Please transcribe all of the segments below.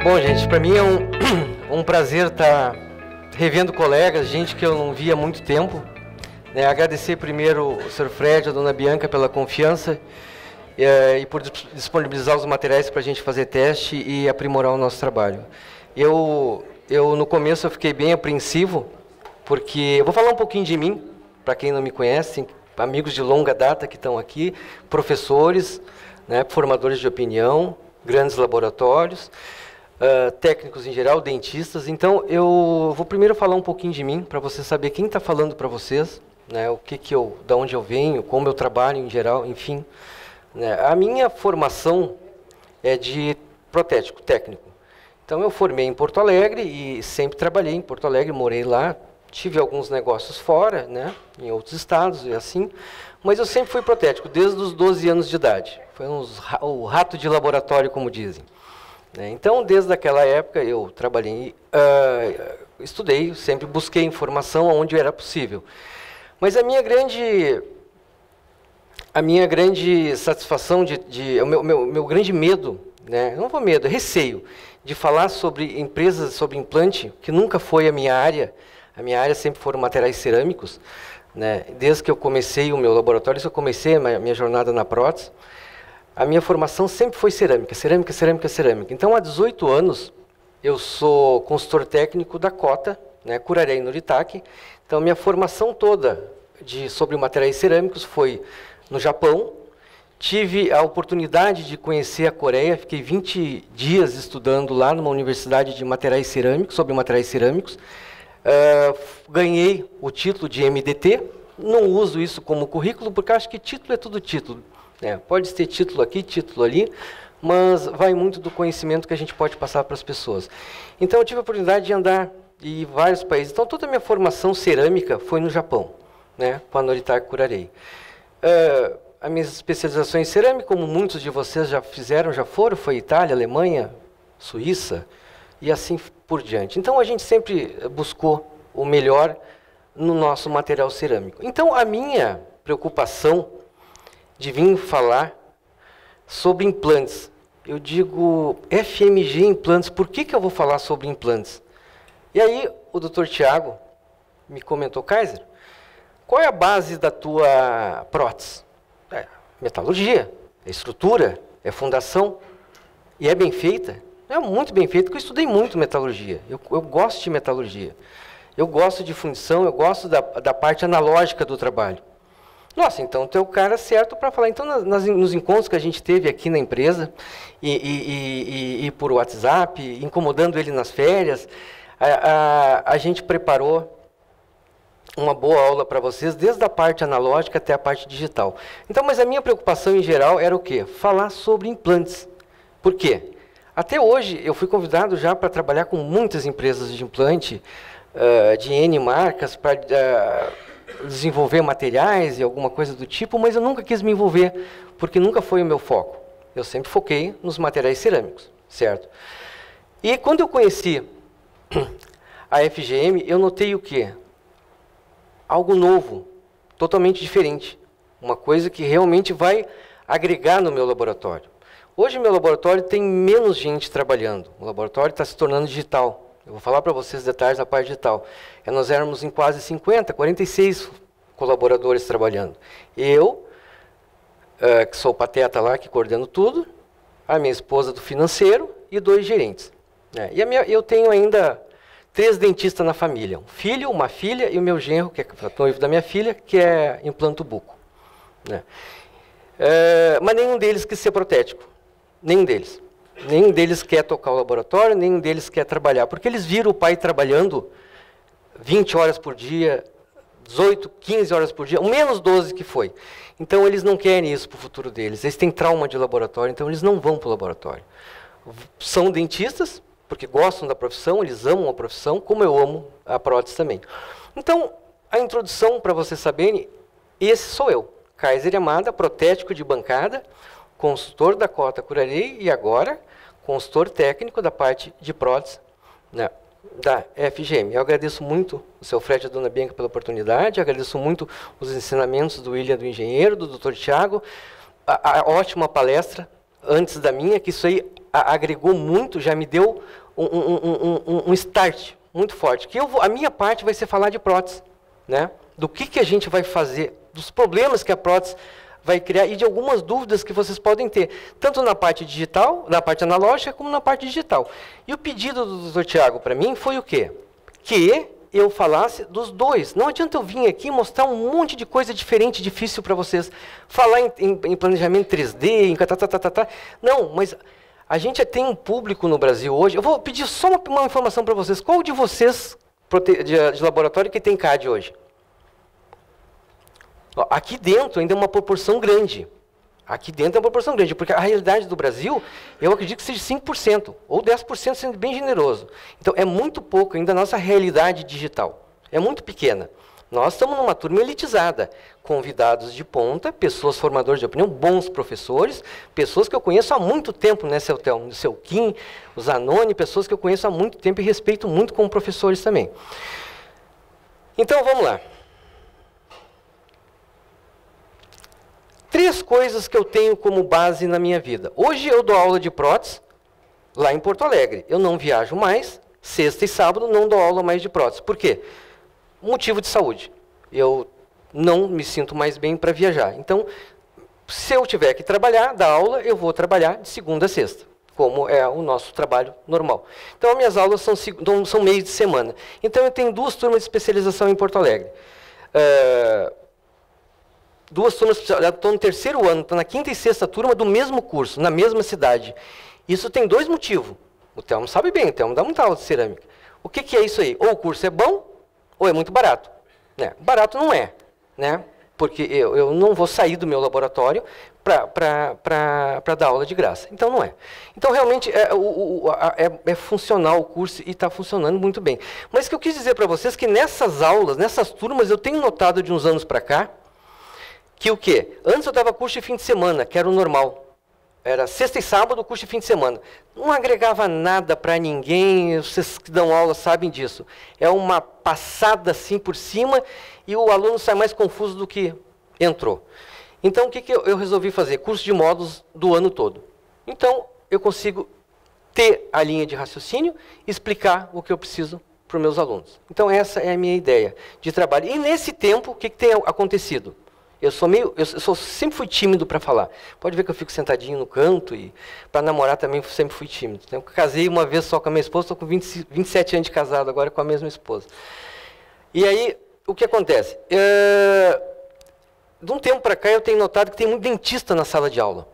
Bom, gente, para mim é um prazer estar revendo colegas, gente que eu não via há muito tempo. Agradecer primeiro o Sr. Fred e a Dona Bianca pela confiança e por disponibilizar os materiais para a gente fazer teste e aprimorar o nosso trabalho. Eu no começo eu fiquei bem apreensivo, porque eu vou falar um pouquinho de mim, para quem não me conhece, amigos de longa data que estão aqui, professores, formadores de opinião, grandes laboratórios, técnicos em geral, dentistas. Então, eu vou primeiro falar um pouquinho de mim, para você saber quem está falando para vocês, da onde eu venho, como eu trabalho em geral, enfim. A minha formação é de protético técnico. Então, eu formei em Porto Alegre e sempre trabalhei em Porto Alegre, morei lá, tive alguns negócios fora, em outros estados e assim, mas eu sempre fui protético, desde os 12 anos de idade. Foi o rato de laboratório, como dizem. Então, desde aquela época, eu trabalhei, estudei, sempre busquei informação onde era possível. Mas a minha grande satisfação, o meu grande medo, não vou medo, é receio, de falar sobre empresas, sobre implante, que nunca foi a minha área sempre foram materiais cerâmicos, desde que eu comecei o meu laboratório, eu comecei a minha jornada na prótese, a minha formação sempre foi cerâmica. Então, há 18 anos, eu sou consultor técnico da Cota, Curaré Noritake. Então, minha formação toda sobre materiais cerâmicos foi no Japão. Tive a oportunidade de conhecer a Coreia, fiquei 20 dias estudando lá numa universidade de materiais cerâmicos, sobre materiais cerâmicos. Ganhei o título de MDT, não uso isso como currículo, porque acho que título é tudo título. Pode ter título aqui, título ali, mas vai muito do conhecimento que a gente pode passar para as pessoas. Então, eu tive a oportunidade de andar em vários países. Então, toda a minha formação cerâmica foi no Japão, com a Noritake Curaré. As minhas especializações em cerâmica, como muitos de vocês já foram, foi Itália, Alemanha, Suíça, e assim por diante. Então, a gente sempre buscou o melhor no nosso material cerâmico. Então, a minha preocupação de vir falar sobre implantes. Eu digo, FMG implantes, por que eu vou falar sobre implantes? E aí, o Dr. Tiago me comentou, Kaiser, qual é a base da tua prótese? Metalurgia, é estrutura, é fundação, e é bem feita? É muito bem feita, porque eu estudei muito metalurgia, eu gosto de metalurgia, eu gosto de fundição, eu gosto da parte analógica do trabalho. Nossa, então tu é o cara certo para falar. Então, nos encontros que a gente teve aqui na empresa, e por WhatsApp, incomodando ele nas férias, a gente preparou uma boa aula para vocês, desde a parte analógica até a parte digital. Então, mas a minha preocupação em geral era o quê? Falar sobre implantes. Por quê? Até hoje, eu fui convidado já para trabalhar com muitas empresas de implante, de N marcas, para desenvolver materiais e alguma coisa do tipo, mas eu nunca quis me envolver, porque nunca foi o meu foco. Eu sempre foquei nos materiais cerâmicos, certo? E quando eu conheci a FGM, eu notei o quê? Algo novo, totalmente diferente. Uma coisa que realmente vai agregar no meu laboratório. Hoje, meu laboratório tem menos gente trabalhando. O laboratório está se tornando digital. Eu vou falar para vocês detalhes da parte digital. Nós éramos em quase 50, 46 colaboradores trabalhando. Eu, que sou o pateta lá, que coordeno tudo, a minha esposa do financeiro e 2 gerentes. Eu tenho ainda 3 dentistas na família. Um filho, uma filha e o meu genro, que é noivo da minha filha, que é implanto buco. Mas nenhum deles quis ser protético. Nenhum deles. Nenhum deles quer tocar o laboratório, nenhum deles quer trabalhar, porque eles viram o pai trabalhando 20 horas por dia, 18, 15 horas por dia, o menos 12 que foi. Então, eles não querem isso para o futuro deles. Eles têm trauma de laboratório, então eles não vão para o laboratório. São dentistas, porque gostam da profissão, eles amam a profissão, como eu amo a prótese também. Então, a introdução, para vocês saberem, esse sou eu, Kaiser Yamada, protético de bancada, consultor da Cota Curaré e agora consultor técnico da parte de prótese da FGM. Eu agradeço muito o seu Fred e a Dona Bianca pela oportunidade, agradeço muito os ensinamentos do William, do engenheiro, do Dr. Tiago, a ótima palestra, antes da minha, que isso aí agregou muito, já me deu um start muito forte. Que a minha parte vai ser falar de prótese, né? Do que a gente vai fazer, dos problemas que a prótese vai criar e de algumas dúvidas que vocês podem ter, tanto na parte digital, na parte analógica, como na parte digital. E o pedido do Dr. Tiago para mim foi o quê? Que eu falasse dos dois. Não adianta eu vir aqui mostrar um monte de coisa diferente, difícil para vocês. Falar em planejamento 3D, em Não, mas a gente tem um público no Brasil hoje. Eu vou pedir só uma informação para vocês. Qual de vocês de laboratório que tem CAD hoje? Aqui dentro ainda é uma proporção grande. Aqui dentro é uma proporção grande, porque a realidade do Brasil, eu acredito que seja 5%, ou 10% sendo bem generoso. Então, é muito pouco ainda a nossa realidade digital. É muito pequena. Nós estamos numa turma elitizada, convidados de ponta, pessoas formadoras de opinião, bons professores, pessoas que eu conheço há muito tempo, né, o seu Kim, o Zanoni, pessoas que eu conheço há muito tempo e respeito muito como professores também. Então, vamos lá. 3 coisas que eu tenho como base na minha vida. Hoje eu dou aula de prótese lá em Porto Alegre. Eu não viajo mais, sexta e sábado não dou aula mais de prótese. Por quê? Motivo de saúde. Eu não me sinto mais bem para viajar. Então, se eu tiver que trabalhar, dar aula, eu vou trabalhar de segunda a sexta, como é o nosso trabalho normal. Então, minhas aulas são meios de semana. Então, eu tenho 2 turmas de especialização em Porto Alegre. 2 turmas, estou no 3º ano, estou na 5ª e 6ª turma do mesmo curso, na mesma cidade. Isso tem 2 motivos. O Thelmo sabe bem, o Thelmo dá muita aula de cerâmica. O que é isso aí? Ou o curso é bom, ou é muito barato. Né? Barato não é, né? Porque eu não vou sair do meu laboratório para dar aula de graça. Então, não é. Então, realmente, é funcional o curso e está funcionando muito bem. Mas o que eu quis dizer para vocês é que nessas aulas, nessas turmas, eu tenho notado de uns anos para cá, que o quê? Antes eu dava curso de fim de semana, que era o normal. Era sexta e sábado, curso de fim de semana. Não agregava nada para ninguém, vocês que dão aula sabem disso. É uma passada assim por cima e o aluno sai mais confuso do que entrou. Então, o que eu resolvi fazer? Curso de módulos do ano todo. Então, eu consigo ter a linha de raciocínio e explicar o que eu preciso para os meus alunos. Então, essa é a minha ideia de trabalho. E nesse tempo, o que tem acontecido? Eu sempre fui tímido para falar. Pode ver que eu fico sentadinho no canto e para namorar também sempre fui tímido. Eu casei uma vez só com a minha esposa, estou com 27 anos de casado agora com a mesma esposa. E aí, o que acontece? De um tempo para cá eu tenho notado que tem muito dentista na sala de aula.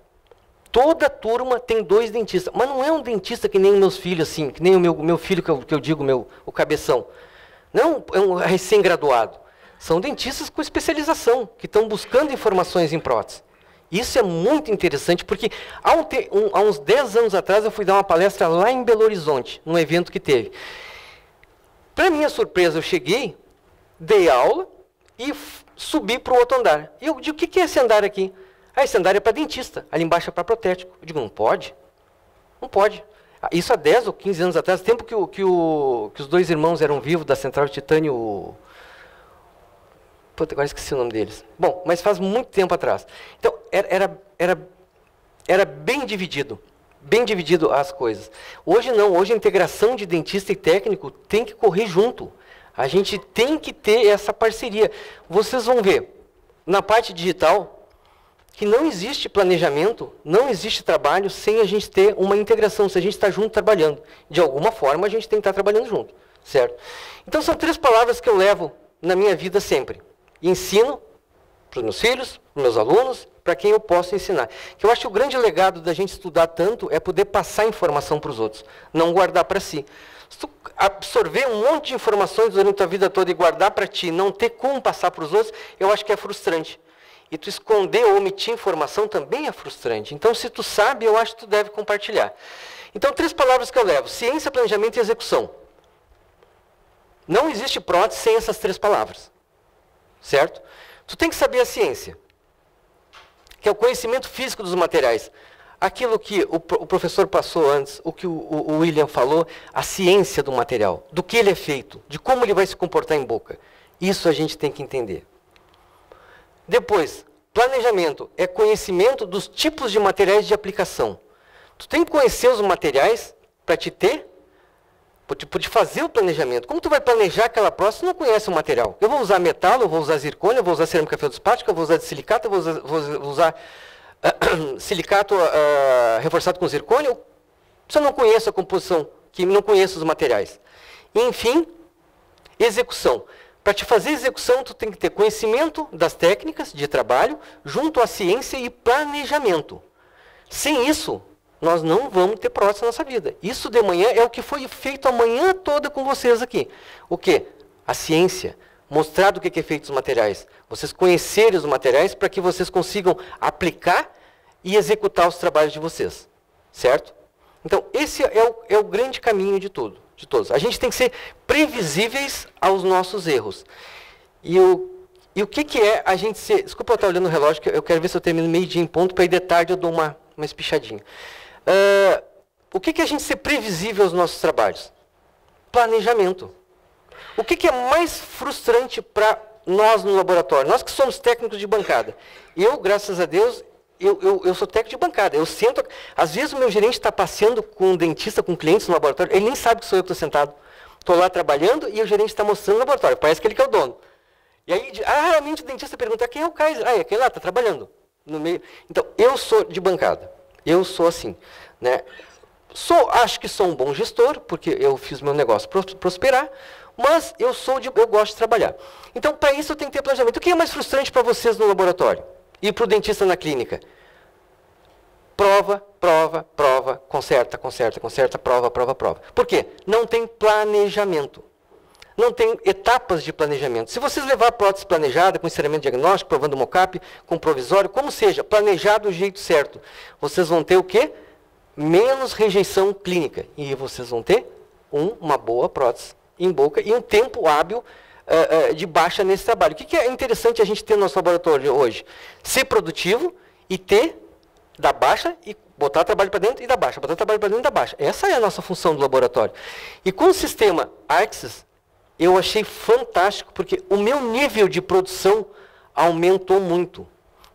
Toda turma tem 2 dentistas, mas não é um dentista que nem meus filhos, assim, que nem o meu filho que eu digo, o cabeção. Não é um recém-graduado. São dentistas com especialização, que estão buscando informações em prótese. Isso é muito interessante, porque há uns 10 anos atrás eu fui dar uma palestra lá em Belo Horizonte, num evento que teve. Para minha surpresa, eu cheguei, dei aula e subi para o outro andar. E eu digo, o que é esse andar aqui? Esse andar é para dentista, ali embaixo é para protético. Eu digo, não pode? Não pode. Isso há 10 ou 15 anos atrás, tempo que os 2 irmãos eram vivos da Central de Titânio. Puta, agora esqueci o nome deles. Bom, mas faz muito tempo atrás. Então, era bem dividido as coisas. Hoje não, hoje a integração de dentista e técnico tem que correr junto. A gente tem que ter essa parceria. Vocês vão ver, na parte digital, que não existe planejamento, não existe trabalho sem a gente ter uma integração, se a gente está junto trabalhando. De alguma forma, a gente tem que estar trabalhando junto, certo? Então, são 3 palavras que eu levo na minha vida sempre. Ensino para os meus filhos, para os meus alunos, para quem eu posso ensinar. Que eu acho que o grande legado da gente estudar tanto é poder passar informação para os outros, não guardar para si. Se tu absorver um monte de informações durante a vida toda e guardar para ti, não ter como passar para os outros, eu acho que é frustrante. E tu esconder ou omitir informação também é frustrante. Então, se tu sabe, eu acho que tu deve compartilhar. Então, 3 palavras que eu levo: ciência, planejamento e execução. Não existe prótese sem essas 3 palavras. Certo? Tu tem que saber a ciência, que é o conhecimento físico dos materiais. Aquilo que o professor passou antes, o que o William falou, a ciência do material, do que ele é feito, de como ele vai se comportar em boca. Isso a gente tem que entender. Depois, planejamento é conhecimento dos tipos de materiais de aplicação. Tu tem que conhecer os materiais para te fazer o planejamento. Como tu vai planejar aquela prótese, tu não conhece o material. Eu vou usar metal, eu vou usar zircônio, eu vou usar cerâmica feldspática, eu vou usar de silicato, eu vou usar silicato reforçado com zircônio. Se eu não conheço a composição, que não conheço os materiais. Enfim, execução. Para te fazer execução, tu tem que ter conhecimento das técnicas de trabalho, junto à ciência e planejamento. Sem isso, nós não vamos ter prótese na nossa vida. Isso de manhã é o que foi feito a manhã toda com vocês aqui. O quê? A ciência. Mostrar do que é feito os materiais. Vocês conhecerem os materiais para que vocês consigam aplicar e executar os trabalhos de vocês. Certo? Então, esse é o grande caminho de todos. A gente tem que ser previsíveis aos nossos erros. E o que é a gente ser... Desculpa eu estar olhando o relógio, que eu quero ver se eu termino meio-dia em ponto, para ir de tarde eu dou uma espichadinha. O que é a gente ser previsível aos nossos trabalhos? Planejamento. O que é mais frustrante para nós no laboratório? Nós que somos técnicos de bancada. Eu, graças a Deus, eu sou técnico de bancada. Eu sento... Às vezes o meu gerente está passeando com um dentista, com clientes no laboratório, ele nem sabe que sou eu que estou sentado. Estou lá trabalhando e o gerente está mostrando no laboratório. Parece que ele que é o dono. E aí, raramente o dentista pergunta, quem é o Kaiser? É aquele lá, está trabalhando. No meio. Então, eu sou de bancada. Eu sou assim, né? Acho que sou um bom gestor, porque eu fiz meu negócio prosperar, mas eu gosto de trabalhar. Então, para isso eu tenho que ter planejamento. O que é mais frustrante para vocês no laboratório? E para o dentista na clínica? Prova, conserta, prova. Por quê? Não tem planejamento. Não tem etapas de planejamento. Se vocês levar a prótese planejada, com encerramento diagnóstico, provando mocap, com provisório, como seja, planejado do jeito certo, vocês vão ter o quê? Menos rejeição clínica. E vocês vão ter uma boa prótese em boca e um tempo hábil de baixa nesse trabalho. O que é interessante a gente ter no nosso laboratório hoje? Ser produtivo e dar baixa e botar trabalho para dentro e dar baixa, botar trabalho para dentro e dar baixa. Essa é a nossa função do laboratório. E com o sistema Arxis, eu achei fantástico, porque o meu nível de produção aumentou muito.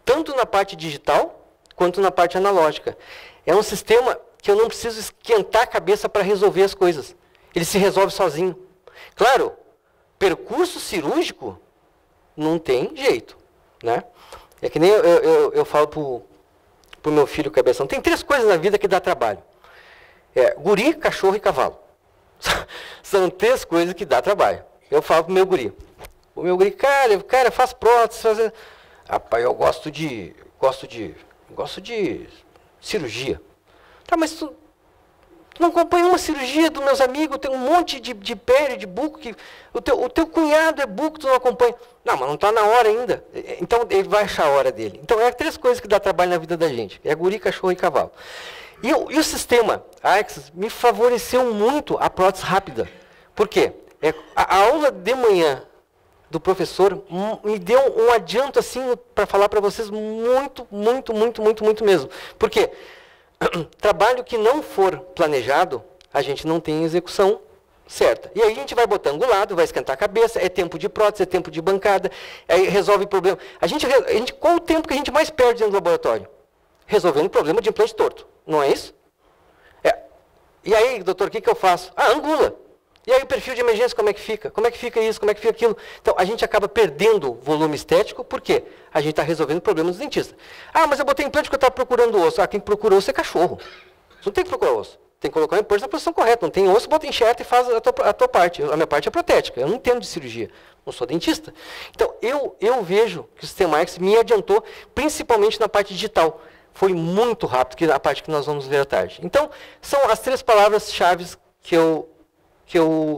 Tanto na parte digital, quanto na parte analógica. É um sistema que eu não preciso esquentar a cabeça para resolver as coisas. Ele se resolve sozinho. Claro, percurso cirúrgico não tem jeito, né? É que nem eu falo para o meu filho cabeção. Tem 3 coisas na vida que dá trabalho. Guri, cachorro e cavalo. São 3 coisas que dá trabalho. Eu falo pro meu guri. O meu guri, cara, faz prótese, Rapaz, eu gosto de cirurgia. Tá, mas tu não acompanha uma cirurgia dos meus amigos, tem um monte de pele, de buco, que o teu cunhado é buco, tu não acompanha. Não, mas não está na hora ainda. Então, ele vai achar a hora dele. Então, 3 coisas que dá trabalho na vida da gente. É guri, cachorro e cavalo. E o sistema Arxis me favoreceu muito a prótese rápida. Por quê? A aula de manhã do professor me deu um adianto assim para falar para vocês muito mesmo. Por quê? Trabalho que não for planejado, a gente não tem execução certa. E aí a gente vai botar angulado, vai esquentar a cabeça, é tempo de prótese, é tempo de bancada, aí resolve problema. Qual o tempo que a gente mais perde dentro do laboratório? Resolvendo o problema de implante torto. Não é isso? E aí, doutor, o que eu faço? Angula. E aí o perfil de emergência, como é que fica? Como é que fica isso? Como é que fica aquilo? Então, a gente acaba perdendo volume estético, por quê? A gente está resolvendo problemas dos dentistas. Mas eu botei implante porque eu estava procurando osso. Quem procura osso é cachorro. Você não tem que procurar osso. Tem que colocar o implante na posição correta. Não tem osso, bota enxerta e faz a tua parte. A minha parte é protética. Eu não entendo de cirurgia. Não sou dentista. Então, eu vejo que o sistema Arxis me adiantou, principalmente na parte digital. Foi muito rápido, que é a parte que nós vamos ver à tarde. Então, são as 3 palavras-chave que eu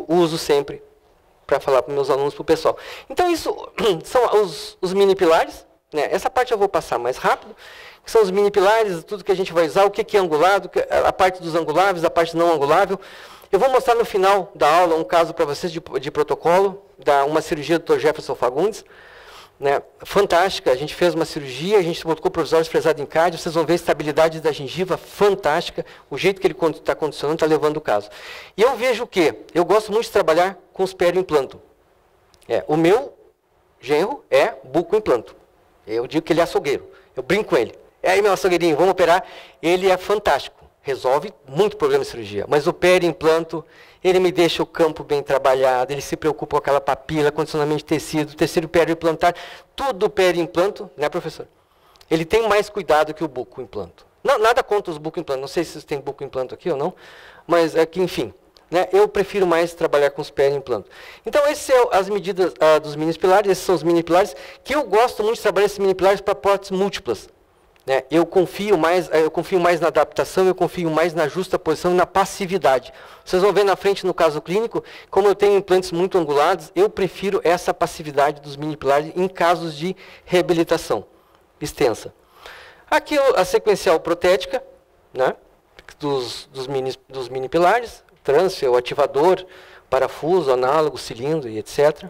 uso sempre para falar para meus alunos, para o pessoal. Então, isso são os mini pilares. Né? Essa parte eu vou passar mais rápido. São os mini pilares, tudo que a gente vai usar, o que é angulado, a parte dos anguláveis, a parte não angulável. Eu vou mostrar no final da aula um caso para vocês de protocolo, uma cirurgia do Dr. Jefferson Fagundes. Né, fantástica, a gente fez uma cirurgia, a gente colocou provisórios fresados em cádio, vocês vão ver a estabilidade da gengiva fantástica, o jeito que ele está condicionando está levando o caso. E eu vejo o quê? Eu gosto muito de trabalhar com os perioimplanto. O meu genro é bucoimplanto. Eu digo que ele é açougueiro, eu brinco com ele. Aí, meu açougueirinho, vamos operar. Ele é fantástico. resolve muito problema de cirurgia. Mas o periimplanto, ele me deixa o campo bem trabalhado, ele se preocupa com aquela papila, condicionamento de tecido, tecido periimplantar, tudo periimplanto, né, professor? Ele tem mais cuidado que o bucoimplanto. Não, nada contra os bucoimplantos, não sei se vocês têm bucoimplanto aqui ou não, mas é que, enfim, né, eu prefiro mais trabalhar com os periimplantos. Então, essas são as medidas dos mini pilares, esses são os mini pilares, que eu gosto muito de trabalhar esses mini pilares para próteses múltiplas. Né? Eu confio mais na adaptação, eu confio mais na justa posição e na passividade. Vocês vão ver na frente, no caso clínico, como eu tenho implantes muito angulados, eu prefiro essa passividade dos mini pilares em casos de reabilitação extensa. Aqui a sequencial protética, né, dos mini pilares, transfer, o ativador, parafuso, análogo, cilindro e etc.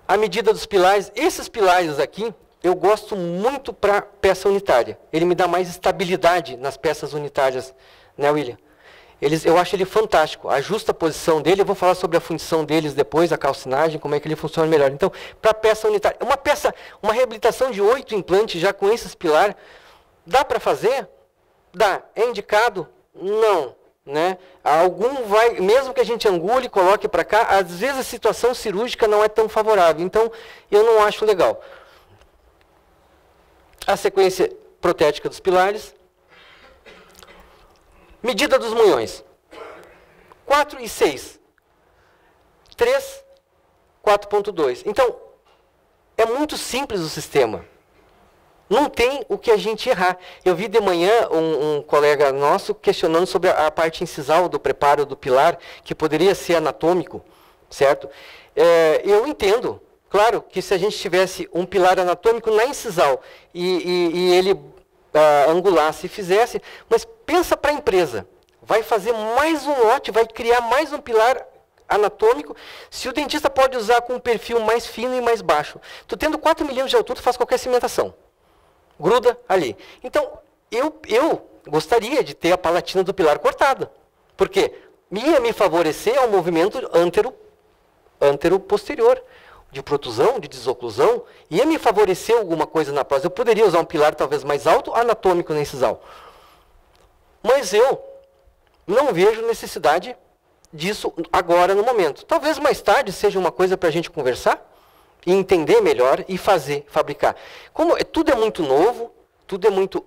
A medida dos pilares, esses pilares aqui, eu gosto muito para peça unitária. Ele me dá mais estabilidade nas peças unitárias, né, William? Eu acho ele fantástico. A justa posição dele, eu vou falar sobre a função deles depois, a calcinagem, como é que ele funciona melhor. Então, para peça unitária, uma reabilitação de 8 implantes já com esses pilares, dá para fazer? Dá. É indicado? Não. Né? Algum vai, mesmo que a gente angule e coloque para cá, às vezes a situação cirúrgica não é tão favorável. Então, eu não acho legal. A sequência protética dos pilares. Medida dos munhões. 4 e 6. 3, 4.2. Então, é muito simples o sistema. Não tem o que a gente errar. Eu vi de manhã um colega nosso questionando sobre a parte incisal do preparo do pilar, que poderia ser anatômico, certo? Eu entendo. Claro que se a gente tivesse um pilar anatômico na incisal e ele angulasse e fizesse, mas pensa para a empresa, vai fazer mais um lote, vai criar mais um pilar anatômico, se o dentista pode usar com um perfil mais fino e mais baixo. Tu tendo 4 milímetros de altura, tu faz qualquer cimentação. Gruda ali. Então, eu gostaria de ter a palatina do pilar cortada, porque ia me favorecer ao movimento antero-posterior, de protusão, de desoclusão, ia me favorecer alguma coisa na próstata. Eu poderia usar um pilar talvez mais alto, anatômico na incisal. Mas eu não vejo necessidade disso agora no momento. Talvez mais tarde seja uma coisa para a gente conversar, e entender melhor e fabricar. Como tudo é muito novo, tudo é muito,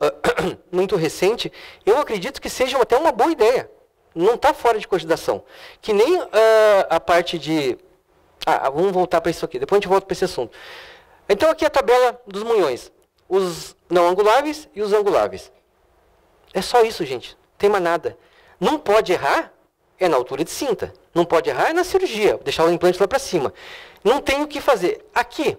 muito recente, eu acredito que seja até uma boa ideia. Não está fora de cogitação. Que nem a parte de... vamos voltar para isso aqui, depois a gente volta para esse assunto. Então aqui a tabela dos munhões. Os não anguláveis e os anguláveis. É só isso, gente. Não tem mais nada. Não pode errar, é na altura de cinta. Não pode errar, é na cirurgia. Deixar o implante lá para cima. Não tem o que fazer. Aqui,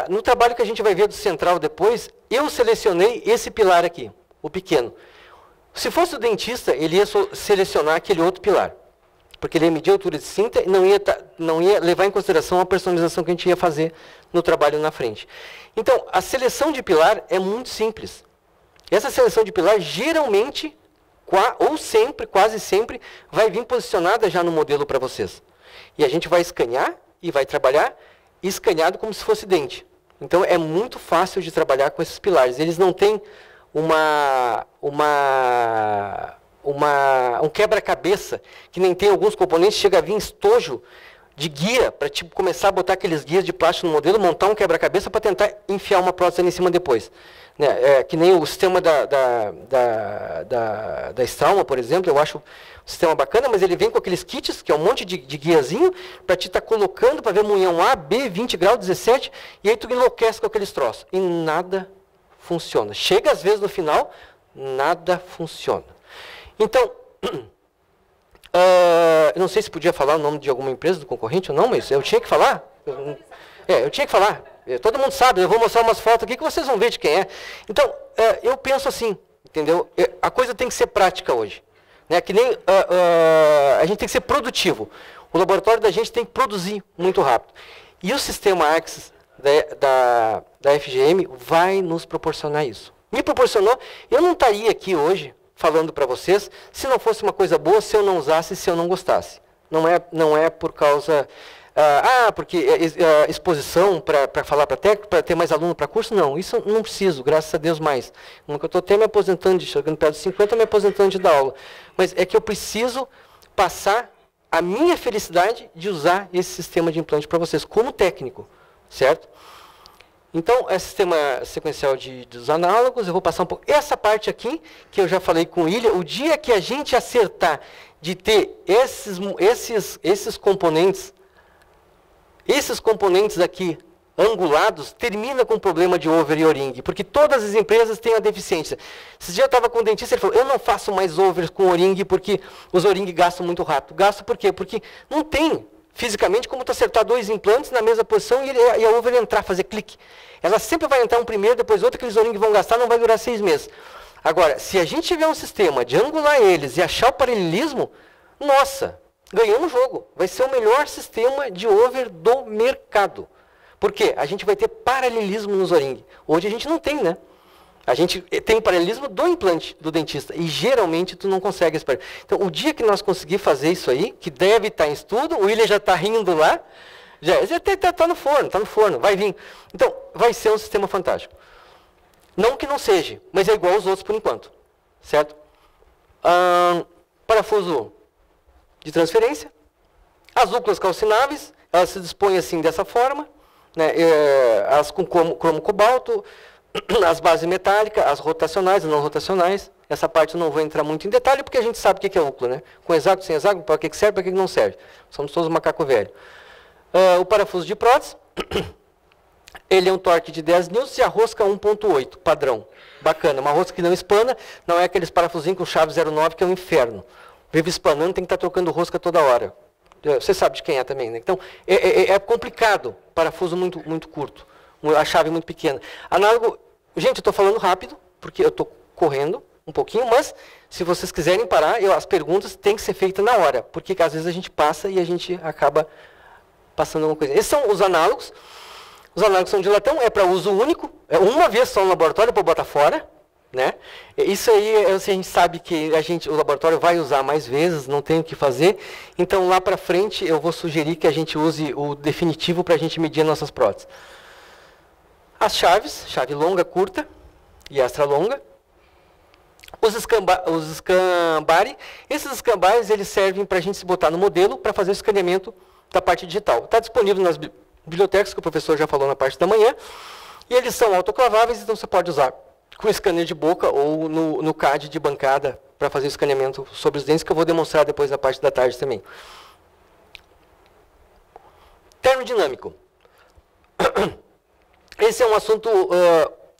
no trabalho que a gente vai ver do central depois, eu selecionei esse pilar aqui, o pequeno. Se fosse o dentista, ele ia selecionar aquele outro pilar, porque ele ia medir a altura de cinta e não ia levar em consideração a personalização que a gente ia fazer no trabalho na frente. Então, a seleção de pilar é muito simples. Essa seleção de pilar, geralmente, ou sempre, quase sempre, vai vir posicionada já no modelo para vocês. E a gente vai escanear e vai trabalhar escaneado como se fosse dente. Então, é muito fácil de trabalhar com esses pilares. Eles não têm um quebra-cabeça, que nem tem alguns componentes, chega a vir estojo de guia, para tipo, começar a botar aqueles guias de plástico no modelo, montar um quebra-cabeça para tentar enfiar uma prótese ali em cima depois. Né? Que nem o sistema da Strauma, por exemplo, eu acho um sistema bacana, mas ele vem com aqueles kits, que é um monte de guiazinho, para te estar colocando, para ver munhão A, B, 20 graus, 17, e aí tu enlouquece com aqueles troços. E nada funciona. Chega às vezes no final, nada funciona. Então, eu não sei se podia falar o nome de alguma empresa do concorrente ou não, mas eu tinha que falar. Eu tinha que falar. Todo mundo sabe, eu vou mostrar umas fotos aqui que vocês vão ver de quem é. Então, eu penso assim, entendeu? A coisa tem que ser prática hoje. Né? Que nem a gente tem que ser produtivo. O laboratório da gente tem que produzir muito rápido. E o sistema Axis da FGM vai nos proporcionar isso. Me proporcionou, eu não estaria aqui hoje falando para vocês se não fosse uma coisa boa, se eu não usasse, se eu não gostasse. Não é por causa... porque exposição para falar para técnico, para ter mais aluno para curso, não. Isso não preciso, graças a Deus, mais. Nunca estou até me aposentando, chegando perto dos 50, me aposentando de dar aula. Mas é que eu preciso passar a minha felicidade de usar esse sistema de implante para vocês, como técnico, certo? Então, é sistema sequencial dos análogos, eu vou passar um pouco. Essa parte aqui, que eu já falei com o William, o dia que a gente acertar de ter esses componentes aqui angulados, termina com o problema de over e o-ring, porque todas as empresas têm a deficiência. Esse dia eu estava com um dentista, ele falou, eu não faço mais over com o-ring, porque os o-ring gastam muito rápido. Gasto por quê? Porque não tem fisicamente como tu acertar 2 implantes na mesma posição e a over entrar, fazer clique. Ela sempre vai entrar um primeiro, depois outro, aqueles o-ring vão gastar, não vai durar 6 meses. Agora, se a gente tiver um sistema de angular eles e achar o paralelismo, nossa, ganhamos o jogo. Vai ser o melhor sistema de over do mercado. Por quê? A gente vai ter paralelismo nos o-ring. Hoje a gente não tem, né? A gente tem paralelismo do implante do dentista. E geralmente tu não consegue esse paralelismo. Então, o dia que nós conseguir fazer isso aí, que deve estar em estudo, o William já está rindo lá, já está no forno, vai vir. Então, vai ser um sistema fantástico. Não que não seja, mas é igual aos outros por enquanto. Certo? Parafuso de transferência. As úculas calcináveis, elas se dispõem assim dessa forma, né, as com cromo cobalto, as bases metálicas, as rotacionais, as não rotacionais. Essa parte eu não vou entrar muito em detalhe, porque a gente sabe o que é úcula, né? Com hexágono, sem hexágono, para que serve, para que não serve. Somos todos macaco velho. O parafuso de prótese, ele é um torque de 10 newtons e a rosca 1.8, padrão. Bacana, uma rosca que não espana, não é aqueles parafusinhos com chave 0,9, que é um inferno. Vive espanando, tem que estar trocando rosca toda hora. Você sabe de quem é também, né? Então, é complicado, parafuso muito curto, a chave muito pequena. Análogo, gente, eu estou falando rápido, porque eu estou correndo um pouquinho, mas se vocês quiserem parar, as perguntas têm que ser feitas na hora, porque às vezes a gente passa e a gente acaba passando alguma coisa. Esses são os análogos. Os análogos são de latão, é para uso único, é uma vez só no laboratório para botar fora. Né? Isso aí a gente sabe que o laboratório vai usar mais vezes, não tem o que fazer. Então lá para frente eu vou sugerir que a gente use o definitivo para a gente medir nossas próteses. As chaves, chave longa, curta e extra longa. Os escambari, esses escambares eles servem para a gente se botar no modelo para fazer o escaneamento da parte digital. Está disponível nas bibliotecas, que o professor já falou na parte da manhã. E eles são autoclaváveis, então você pode usar com scanner de boca ou no CAD de bancada para fazer o escaneamento sobre os dentes, que eu vou demonstrar depois na parte da tarde também. Termodinâmico. Esse é um assunto...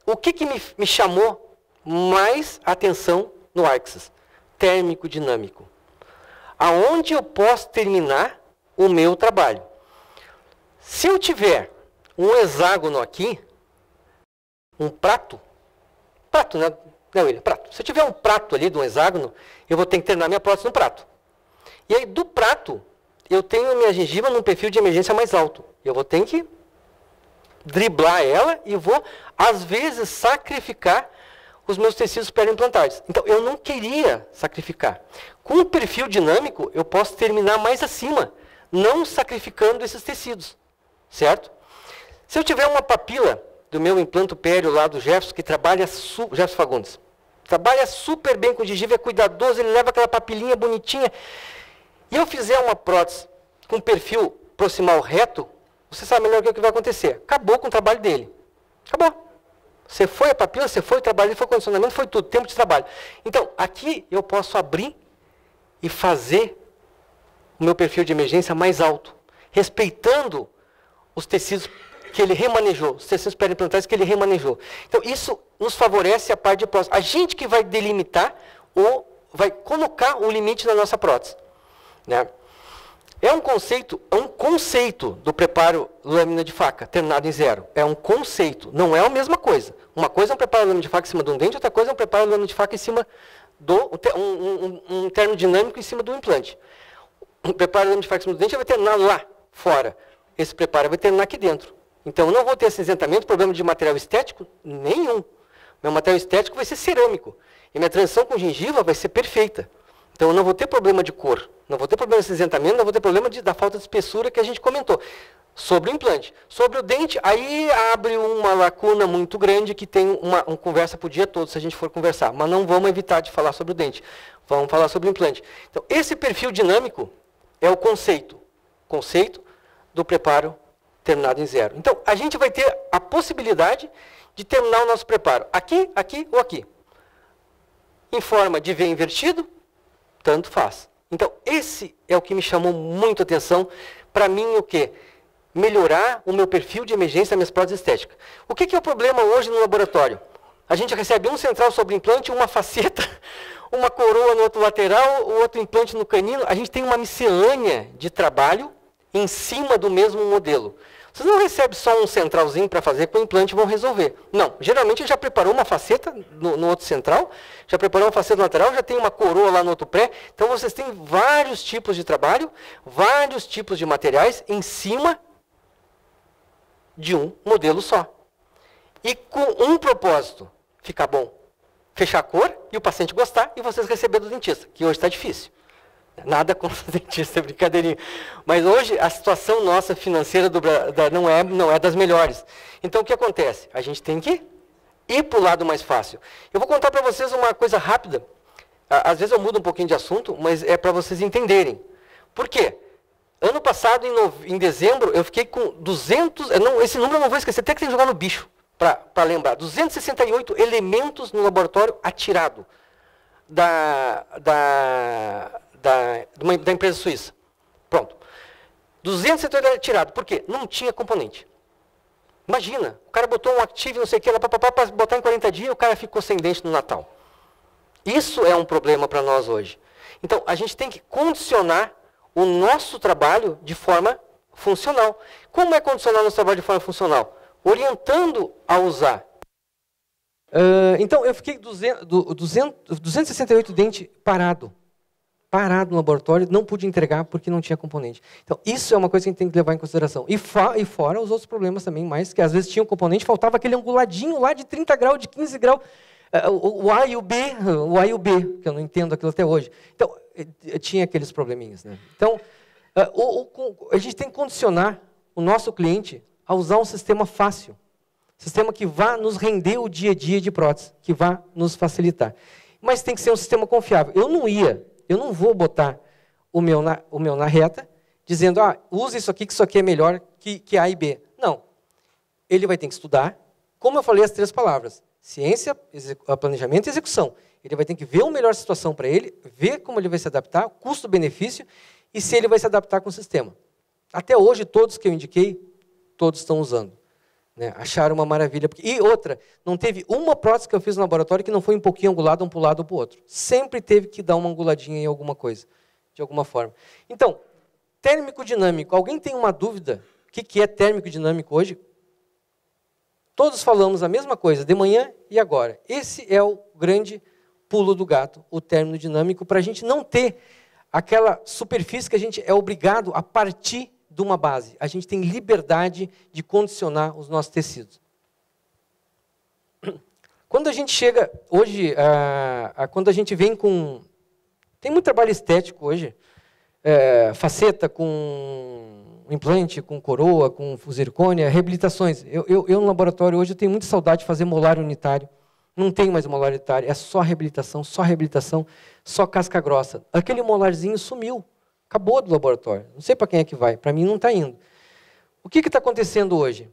o que me chamou mais atenção no Arxis? Térmico dinâmico. Aonde eu posso terminar o meu trabalho? Se eu tiver um hexágono aqui, um prato, né, William? Prato. Se eu tiver um prato ali de um hexágono, eu vou ter que terminar minha prótese no prato. E aí, do prato, eu tenho a minha gengiva num perfil de emergência mais alto. Eu vou ter que driblar ela e vou, às vezes, sacrificar os meus tecidos pré-implantares. Então, eu não queria sacrificar. Com o perfil dinâmico, eu posso terminar mais acima, não sacrificando esses tecidos. Certo? Se eu tiver uma papila do meu implanto péreo lá do Jefferson, que trabalha, Jefferson Fagundes, trabalha super bem com gengiva, é cuidadoso, ele leva aquela papilinha bonitinha, e eu fizer uma prótese com perfil proximal reto, você sabe melhor o que vai acontecer. Acabou com o trabalho dele. Acabou. Você foi a papila, você foi o trabalho, foi o condicionamento, foi tudo, tempo de trabalho. Então, aqui eu posso abrir e fazer o meu perfil de emergência mais alto, respeitando os tecidos que ele remanejou, os tecidos periimplantares que ele remanejou. Então, isso nos favorece a parte de prótese. A gente que vai delimitar ou vai colocar o limite na nossa prótese. Né? É um conceito do preparo lâmina de faca, terminado em zero. É um conceito, não é a mesma coisa. Uma coisa é um preparo lâmina de faca em cima de um dente, outra coisa é um preparo lâmina de faca em cima do... um termodinâmico em cima do implante. O preparo lâmina de faca em cima do dente vai terminar lá, fora. Esse preparo vai terminar aqui dentro. Então, eu não vou ter acinzentamento, problema de material estético nenhum. Meu material estético vai ser cerâmico. E minha transição com gengiva vai ser perfeita. Então eu não vou ter problema de cor, não vou ter problema de acinzentamento, não vou ter problema da falta de espessura que a gente comentou. Sobre o implante. Sobre o dente, aí abre uma lacuna muito grande que tem uma conversa para o dia todo, se a gente for conversar. Mas não vamos evitar de falar sobre o dente. Vamos falar sobre o implante. Então, esse perfil dinâmico é o conceito. Conceito do preparo terminado em zero. Então, a gente vai ter a possibilidade de terminar o nosso preparo aqui, aqui ou aqui. Em forma de V invertido, tanto faz. Então, esse é o que me chamou muito a atenção. Para mim, o quê? Melhorar o meu perfil de emergência das minhas próteses estéticas. O que é o problema hoje no laboratório? A gente recebe um central sobre implante, uma faceta, uma coroa no outro lateral, o outro implante no canino. A gente tem uma miscelânea de trabalho em cima do mesmo modelo. Vocês não recebem só um centralzinho para fazer com o implante e vão resolver. Não, geralmente já preparou uma faceta no outro central, já preparou uma faceta no lateral, já tem uma coroa lá no outro pré. Então vocês têm vários tipos de trabalho, vários tipos de materiais em cima de um modelo só. E com um propósito, ficar bom, fechar a cor e o paciente gostar e vocês receberem do dentista, que hoje está difícil. Nada contra o dentista, é brincadeirinha. Mas hoje a situação nossa financeira não é das melhores. Então o que acontece? A gente tem que ir para o lado mais fácil. Eu vou contar para vocês uma coisa rápida. Às vezes eu mudo um pouquinho de assunto, mas é para vocês entenderem. Por quê? Ano passado, em dezembro, eu fiquei com 200... esse número eu não vou esquecer, até que tem que jogar no bicho para lembrar. 268 elementos no laboratório atirado da empresa suíça. Pronto. 268 atirado. Por quê? Não tinha componente. Imagina, o cara botou um Active, não sei o que, para botar em 40 dias, o cara ficou sem dente no Natal. Isso é um problema para nós hoje. Então, a gente tem que condicionar o nosso trabalho de forma funcional. Como é condicionar o nosso trabalho de forma funcional? Orientando a usar. Então, eu fiquei 268 dentes parado no laboratório, não pude entregar porque não tinha componente. Então, isso é uma coisa que a gente tem que levar em consideração. E fora os outros problemas também, mais que às vezes tinha um componente, faltava aquele anguladinho lá de 30 graus, de 15 graus, o A e o B, que eu não entendo aquilo até hoje. Então, tinha aqueles probleminhas, né? Então, a gente tem que condicionar o nosso cliente a usar um sistema fácil, sistema que vá nos render o dia a dia de prótese, que vá nos facilitar. Mas tem que ser um sistema confiável. Eu não vou botar o meu na reta, dizendo, use isso aqui, que isso aqui é melhor que A e B. Não. Ele vai ter que estudar, como eu falei as 3 palavras, ciência, planejamento e execução. Ele vai ter que ver a melhor situação para ele, ver como ele vai se adaptar, custo-benefício, e se ele vai se adaptar com o sistema. Até hoje, todos que eu indiquei, todos estão usando. Né? Acharam uma maravilha. E outra, não teve uma prótese que eu fiz no laboratório que não foi um pouquinho angulada, um para um lado ou para o outro. Sempre teve que dar uma anguladinha em alguma coisa, de alguma forma. Então, térmico dinâmico. Alguém tem uma dúvida? O que é térmico dinâmico hoje? Todos falamos a mesma coisa, de manhã e agora. Esse é o grande pulo do gato, o término dinâmico, para a gente não ter aquela superfície que a gente é obrigado a partir de uma base. A gente tem liberdade de condicionar os nossos tecidos. Quando a gente chega, hoje, quando a gente vem com... Tem muito trabalho estético hoje, faceta com implante, com coroa, com zircônia, reabilitações. Eu no laboratório hoje eu tenho muita saudade de fazer molar unitário. Não tem mais molar unitário, é só reabilitação, só casca grossa. Aquele molarzinho sumiu. Acabou do laboratório. Não sei para quem é que vai. Para mim não está indo. O que está acontecendo hoje?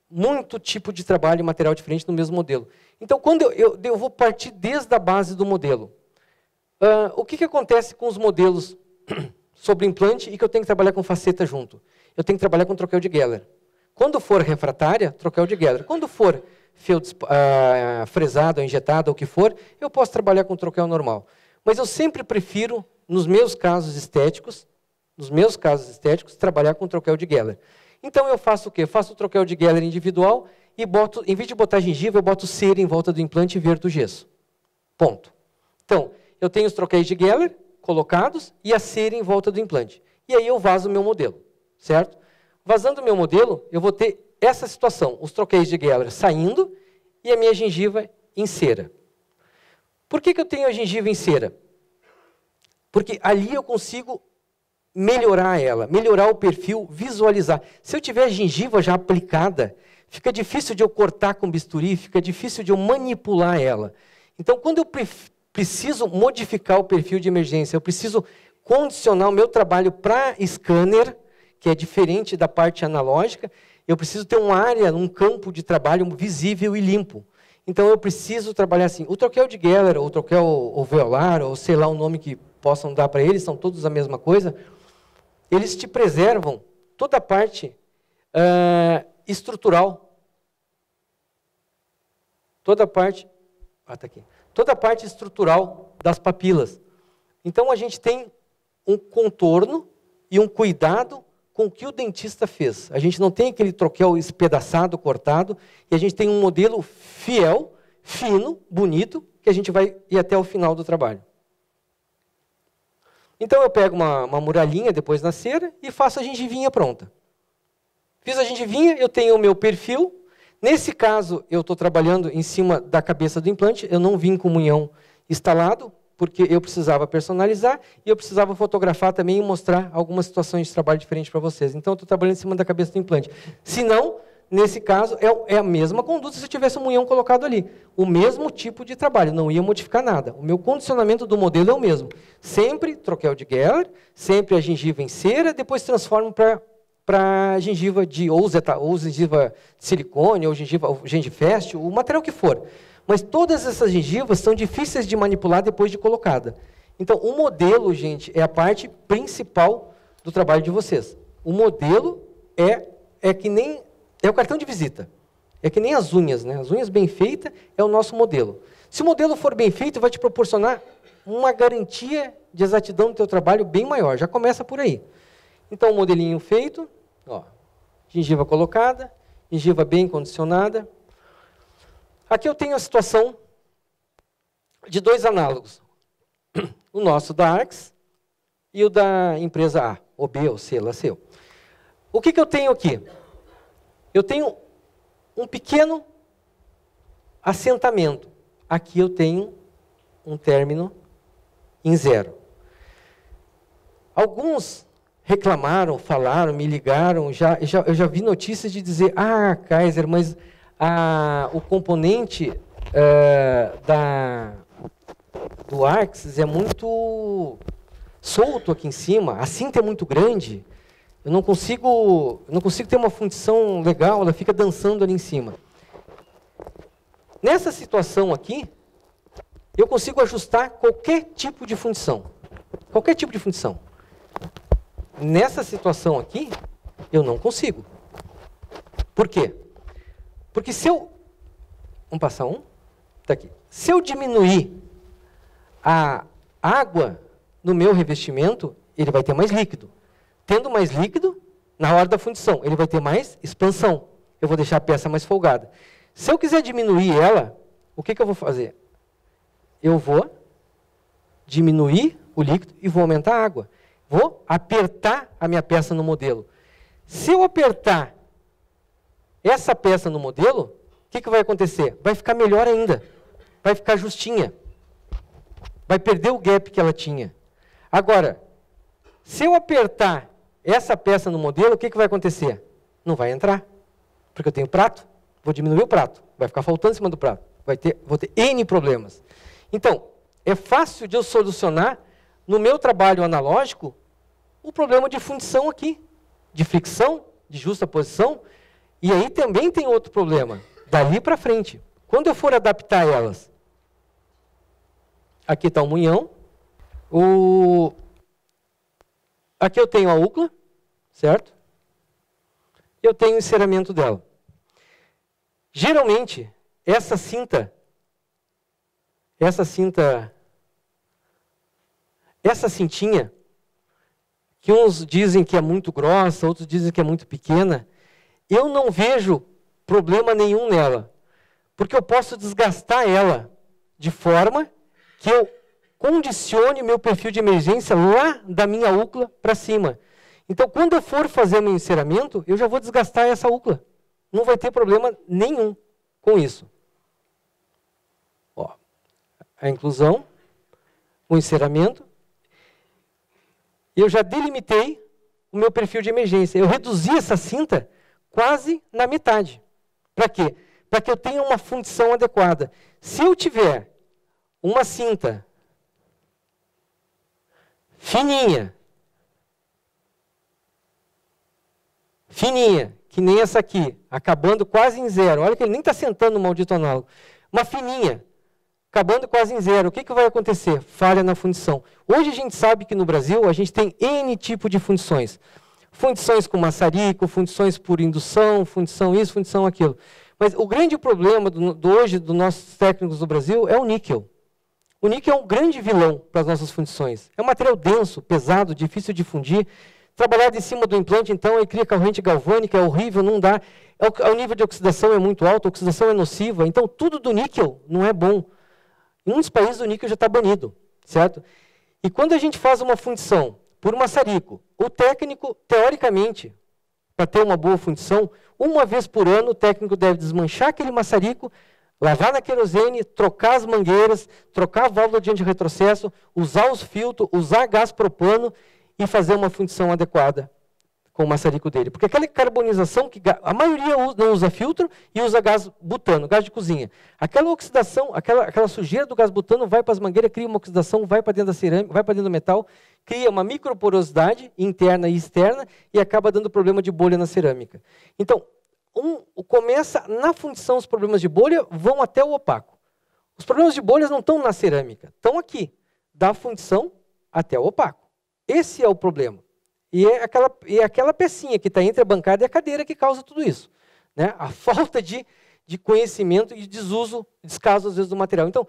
Muito tipo de trabalho e material diferente no mesmo modelo. Então, quando eu vou partir desde a base do modelo, o que acontece com os modelos sobre implante e que eu tenho que trabalhar com faceta junto? Eu tenho que trabalhar com troquel de Geller. Quando for refratária, troquel de Geller. Quando for fresada, ou injetada, ou o que for, eu posso trabalhar com troquel normal. Mas eu sempre prefiro, nos meus casos estéticos, trabalhar com troquel de Geller. Então eu faço o quê? Faço o troquel de Geller individual e boto, em vez de botar gengiva, eu boto cera em volta do implante e verto o gesso. Ponto. Então, eu tenho os troquéis de Geller colocados e a cera em volta do implante. E aí eu vazo o meu modelo, certo? Vazando o meu modelo, eu vou ter essa situação, os troquéis de Geller saindo e a minha gengiva em cera. Por que eu tenho a gengiva em cera? Porque ali eu consigo melhorar ela, melhorar o perfil, visualizar. Se eu tiver a gengiva já aplicada, fica difícil de eu cortar com bisturi, fica difícil de eu manipular ela. Então, quando eu preciso modificar o perfil de emergência, eu preciso condicionar o meu trabalho para scanner, que é diferente da parte analógica, eu preciso ter uma área, um campo de trabalho visível e limpo. Então, eu preciso trabalhar assim. O troquel de Geller, ou o troquel alveolar, ou sei lá o nome que possam dar para eles, são todos a mesma coisa, eles te preservam toda a parte estrutural. Toda a parte... tá aqui. Toda a parte estrutural das papilas. Então, a gente tem um contorno e um cuidado com o que o dentista fez. A gente não tem aquele troquel espedaçado, cortado, e a gente tem um modelo fiel, fino, bonito, que a gente vai ir até o final do trabalho. Então, eu pego uma muralhinha depois na cera e faço a gengivinha pronta. Fiz a gengivinha, eu tenho o meu perfil. Nesse caso, eu estou trabalhando em cima da cabeça do implante, eu não vim com o munhão instalado, porque eu precisava personalizar e eu precisava fotografar também e mostrar algumas situações de trabalho diferentes para vocês. Então, eu estou trabalhando em cima da cabeça do implante. Se não, nesse caso, é a mesma conduta se eu tivesse um munhão colocado ali. O mesmo tipo de trabalho, não ia modificar nada. O meu condicionamento do modelo é o mesmo. Sempre troquel de Geller, sempre a gengiva em cera, depois transformo para gengiva ou gengiva de silicone, ou gengifest, o material que for. Mas todas essas gengivas são difíceis de manipular depois de colocada. Então, o modelo, gente, é a parte principal do trabalho de vocês. O modelo é que nem... é o cartão de visita. É que nem as unhas, né? As unhas bem feitas é o nosso modelo. Se o modelo for bem feito, vai te proporcionar uma garantia de exatidão do teu trabalho bem maior. Já começa por aí. Então, o modelinho feito, ó, gengiva colocada, gengiva bem condicionada. Aqui eu tenho a situação de dois análogos. O nosso da Arx e o da empresa A, ou B, ou C, lá seu. O que eu tenho aqui? Eu tenho um pequeno assentamento. Aqui eu tenho um término em zero. Alguns reclamaram, falaram, me ligaram, eu já vi notícias de dizer, Kaiser, mas o componente do Arx é muito solto aqui em cima, a cinta é muito grande, eu não consigo ter uma função legal, ela fica dançando ali em cima. Nessa situação aqui, eu consigo ajustar qualquer tipo de função. Qualquer tipo de função. Nessa situação aqui, eu não consigo. Por quê? Porque se eu... Vamos passar um? Tá aqui. Se eu diminuir a água no meu revestimento, ele vai ter mais líquido. Tendo mais líquido, na hora da fundição, ele vai ter mais expansão. Eu vou deixar a peça mais folgada. Se eu quiser diminuir ela, o que eu vou fazer? Eu vou diminuir o líquido e vou aumentar a água. Vou apertar a minha peça no modelo. Se eu apertar essa peça no modelo, o que vai acontecer? Vai ficar melhor ainda. Vai ficar justinha. Vai perder o gap que ela tinha. Agora, se eu apertar essa peça no modelo, o que vai acontecer? Não vai entrar. Porque eu tenho prato, vou diminuir o prato. Vai ficar faltando em cima do prato. Vou ter N problemas. Então, é fácil de eu solucionar, no meu trabalho analógico, o problema de fundição aqui. De fricção, de justa posição. E aí também tem outro problema. Dali para frente. Quando eu for adaptar elas, aqui está o munhão. Aqui eu tenho a úcula, certo? Eu tenho o enceramento dela. Geralmente, essa cintinha, que uns dizem que é muito grossa, outros dizem que é muito pequena, eu não vejo problema nenhum nela, porque eu posso desgastar ela de forma que eu condicione meu perfil de emergência lá da minha úcula para cima. Então, quando eu for fazer meu enceramento, eu já vou desgastar essa úcula. Não vai ter problema nenhum com isso. Ó, a inclusão, o enceramento. eu já delimitei o meu perfil de emergência. Eu reduzi essa cinta quase na metade. Para quê? Para que eu tenha uma fundição adequada. Se eu tiver uma cinta fininha, que nem essa aqui, acabando quase em zero. Olha que ele nem está sentando no maldito análogo. Uma fininha, acabando quase em zero. O que, que vai acontecer? Falha na fundição. Hoje a gente sabe que no Brasil a gente tem N tipo de fundições. Fundições com maçarico, fundições por indução, fundição isso, fundição aquilo. Mas o grande problema hoje dos nossos técnicos do Brasil é o níquel. O níquel é um grande vilão para as nossas fundições. É um material denso, pesado, difícil de fundir. Trabalhar em cima do implante, então, aí cria corrente galvânica, é horrível, não dá. O nível de oxidação é muito alto, a oxidação é nociva. Então, tudo do níquel não é bom. Em muitos países, o níquel já está banido, certo? E quando a gente faz uma fundição por maçarico, o técnico, teoricamente, para ter uma boa fundição, uma vez por ano, o técnico deve desmanchar aquele maçarico, lavar na querosene, trocar as mangueiras, trocar a válvula de antirretrocesso, usar os filtros, usar gás propano e fazer uma fundição adequada com o maçarico dele. Porque aquela carbonização, que a maioria não usa filtro e usa gás butano, gás de cozinha. Aquela oxidação, aquela sujeira do gás butano vai para as mangueiras, cria uma oxidação, vai para dentro da cerâmica, vai para dentro do metal, cria uma microporosidade interna e externa e acaba dando problema de bolha na cerâmica. Então, começa na fundição os problemas de bolha, vão até o opaco. Os problemas de bolhas não estão na cerâmica, estão aqui, da fundição até o opaco. Esse é o problema. E é aquela pecinha que está entre a bancada e a cadeira que causa tudo isso. Né? A falta de conhecimento e desuso, descaso às vezes do material. Então,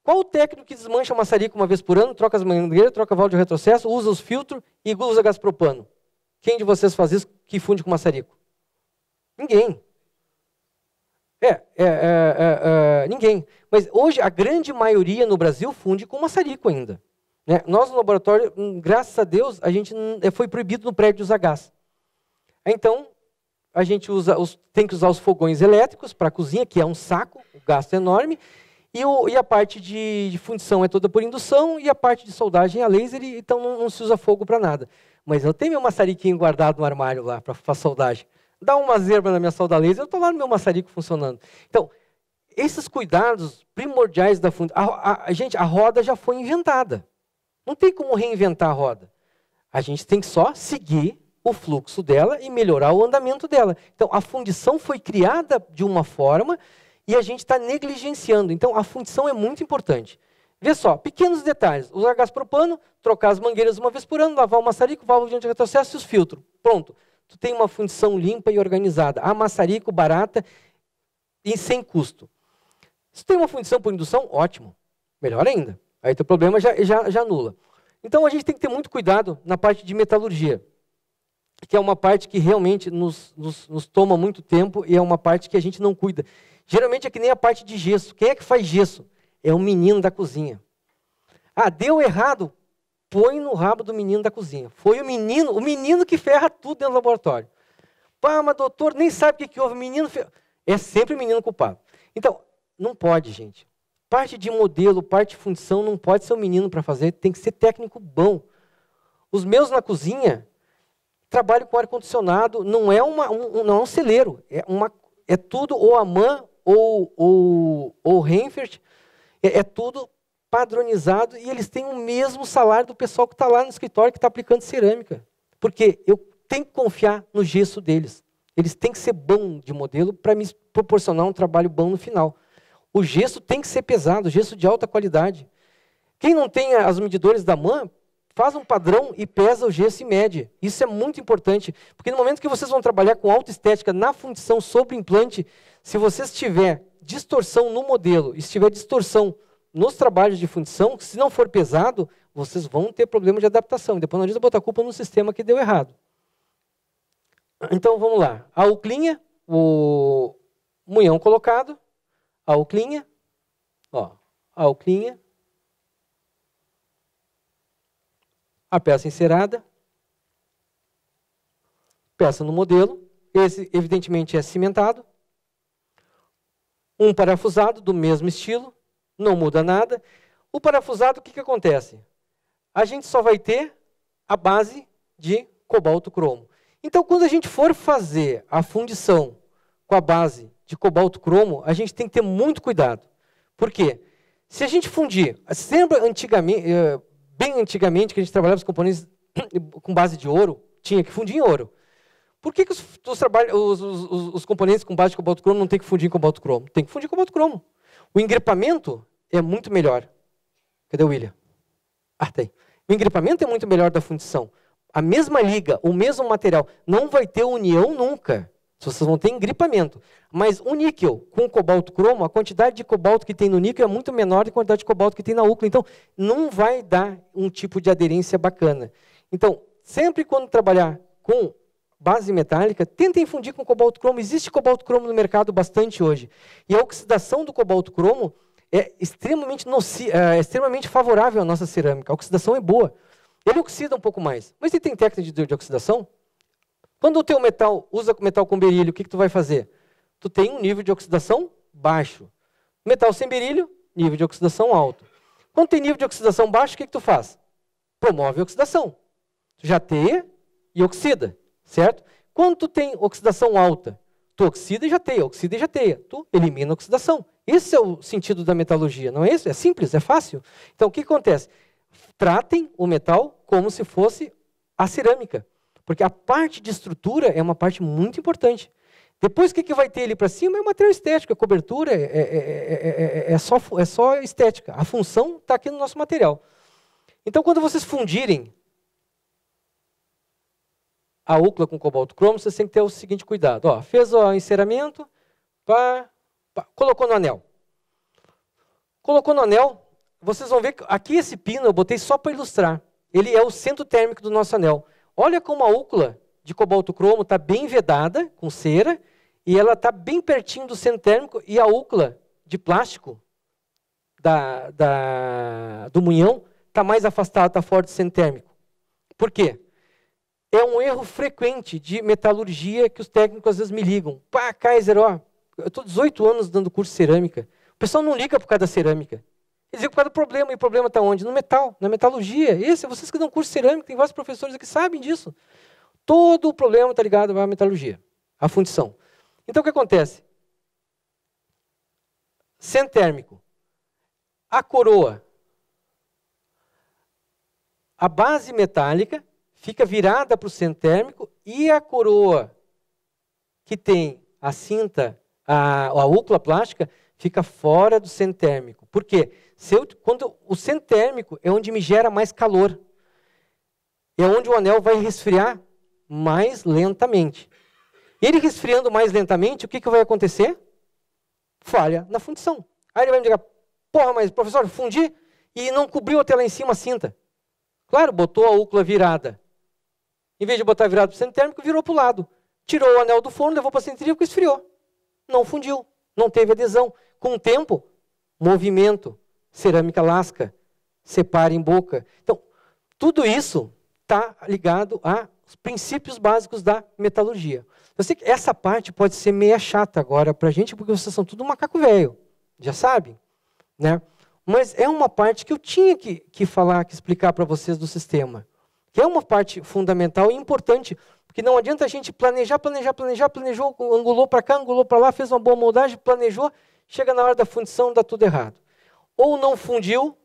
qual o técnico que desmancha o maçarico uma vez por ano, troca as mangueiras, troca a válvula de retrocesso, usa os filtros e usa gás propano? Quem de vocês faz isso que funde com maçarico? Ninguém. Ninguém. Mas hoje a grande maioria no Brasil funde com maçarico ainda. Né? Nós no laboratório, graças a Deus, a gente foi proibido no prédio de usar gás. Então, a gente tem que usar os fogões elétricos para a cozinha, que é um saco, o gasto é enorme, e a parte de fundição é toda por indução, e a parte de soldagem é a laser, então não se usa fogo para nada. Mas eu tenho meu maçariquinho guardado no armário lá para soldagem. Dá uma zebra na minha solda laser, eu estou lá no meu maçarico funcionando. Então, esses cuidados primordiais da fundição... Gente, a roda já foi inventada. Não tem como reinventar a roda. A gente tem que só seguir o fluxo dela e melhorar o andamento dela. Então, a fundição foi criada de uma forma e a gente está negligenciando. Então, a fundição é muito importante. Vê só, pequenos detalhes. Usar gás propano, trocar as mangueiras uma vez por ano, lavar o maçarico, válvula de antirretrocesso e os filtros. Pronto. Tu tem uma fundição limpa e organizada. A maçarico, barata e sem custo. Se tem uma fundição por indução, ótimo. Melhor ainda. Aí teu problema já anula. Então a gente tem que ter muito cuidado na parte de metalurgia, que é uma parte que realmente nos toma muito tempo e é uma parte que a gente não cuida. Geralmente é que nem a parte de gesso. Quem é que faz gesso? É o menino da cozinha. Ah, deu errado? Põe no rabo do menino da cozinha. Foi o menino que ferra tudo dentro do laboratório. Pá, mas doutor, nem sabe o que houve. O menino é sempre o menino culpado. Então, não pode, gente. Parte de modelo, parte de fundição, não pode ser o menino para fazer, tem que ser técnico bom. Os meus na cozinha trabalham com ar-condicionado, não é um celeiro, é tudo ou Amann ou Reinfeldt, é tudo padronizado e eles têm o mesmo salário do pessoal que está lá no escritório que está aplicando cerâmica. Porque eu tenho que confiar no gesso deles. Eles têm que ser bom de modelo para me proporcionar um trabalho bom no final. O gesso tem que ser pesado, gesso de alta qualidade. Quem não tem as medidores da Amann, faz um padrão e pesa o gesso e mede. Isso é muito importante, porque no momento que vocês vão trabalhar com autoestética na fundição sobre implante, se vocês tiver distorção no modelo, e se tiver distorção nos trabalhos de fundição, se não for pesado, vocês vão ter problema de adaptação. Depois não adianta botar a culpa no sistema que deu errado. Então vamos lá. A alclinha, o munhão colocado, a alclinha, ó, a alclinha, a peça encerada, peça no modelo, esse evidentemente é cimentado, um parafusado do mesmo estilo, não muda nada. O parafusado, o que acontece? A gente só vai ter a base de cobalto cromo. Então, quando a gente for fazer a fundição com a base de cobalto cromo, a gente tem que ter muito cuidado. Por quê? Se a gente fundir, lembra antigamente, bem antigamente, que a gente trabalhava os componentes com base de ouro, tinha que fundir em ouro. Por que os componentes com base de cobalto cromo não tem que fundir em cobalto cromo? Tem que fundir em cobalto cromo. O engripamento é muito melhor. Cadê o William? Ah, tem. O engripamento é muito melhor da fundição. A mesma liga, o mesmo material, não vai ter união nunca. Vocês vão ter engripamento. Mas o níquel com cobalto cromo, a quantidade de cobalto que tem no níquel é muito menor da quantidade de cobalto que tem na úcleo. Então, não vai dar um tipo de aderência bacana. Então, sempre quando trabalhar com base metálica, tentem fundir com cobalto cromo. Existe cobalto cromo no mercado bastante hoje. E a oxidação do cobalto cromo é extremamente favorável à nossa cerâmica. A oxidação é boa. Ele oxida um pouco mais. Mas ele tem técnica de oxidação? Quando o teu metal usa metal com berílio, o que tu vai fazer? Tu tem um nível de oxidação baixo. Metal sem berílio, nível de oxidação alto. Quando tem nível de oxidação baixo, o que tu faz? Promove a oxidação. Tu jateia e oxida, certo? Quando tu tem oxidação alta, tu oxida e jateia, tu elimina a oxidação. Esse é o sentido da metalurgia, não é isso? É simples, é fácil. Então, o que acontece? Tratem o metal como se fosse a cerâmica. Porque a parte de estrutura é uma parte muito importante. Depois, o que vai ter ali para cima é o material estético. A cobertura é só estética. A função está aqui no nosso material. Então, quando vocês fundirem a úclea com cobalto cromo, vocês têm que ter o seguinte cuidado. Ó, fez o enceramento, colocou no anel. Colocou no anel, vocês vão ver que aqui esse pino eu botei só para ilustrar. Ele é o centro térmico do nosso anel. Olha como a úclea de cobalto cromo está bem vedada, com cera, e ela está bem pertinho do centro térmico, e a úclea de plástico do munhão está mais afastada, está fora do centro térmico. Por quê? É um erro frequente de metalurgia que os técnicos às vezes me ligam. Pá, Kaiser, ó, eu estou 18 anos dando curso de cerâmica. O pessoal não liga por causa da cerâmica. Eles ligam por causa do problema. E o problema está onde? No metal, na metalurgia. Vocês que dão curso de cerâmica, tem vários professores aqui que sabem disso. Todo o problema está ligado à metalurgia, à fundição. Então, o que acontece? Centro térmico. A coroa. A base metálica fica virada para o centro térmico e a coroa que tem a cinta, a úclea plástica, fica fora do centro térmico. Por quê? Quando o centro térmico é onde me gera mais calor. É onde o anel vai resfriar mais lentamente. Ele resfriando mais lentamente, o que vai acontecer? Falha na fundição. Aí ele vai me dizer, porra, mas professor, fundi e não cobriu até lá em cima a cinta. Claro, botou a úclea virada. Em vez de botar virado para o centro térmico, virou para o lado. Tirou o anel do forno, levou para a centrífuga e esfriou. Não fundiu, não teve adesão. Com o tempo, movimento, cerâmica lasca, separa em boca. Então, tudo isso está ligado aos princípios básicos da metalurgia. Eu sei que essa parte pode ser meia chata agora para a gente, porque vocês são tudo macaco velho, já sabem, né? Mas é uma parte que eu tinha que falar, que explicar para vocês do sistema. Que é uma parte fundamental e importante, porque não adianta a gente planejou, angulou para cá, angulou para lá, fez uma boa moldagem, planejou, chega na hora da fundição, dá tudo errado. Ou não fundiu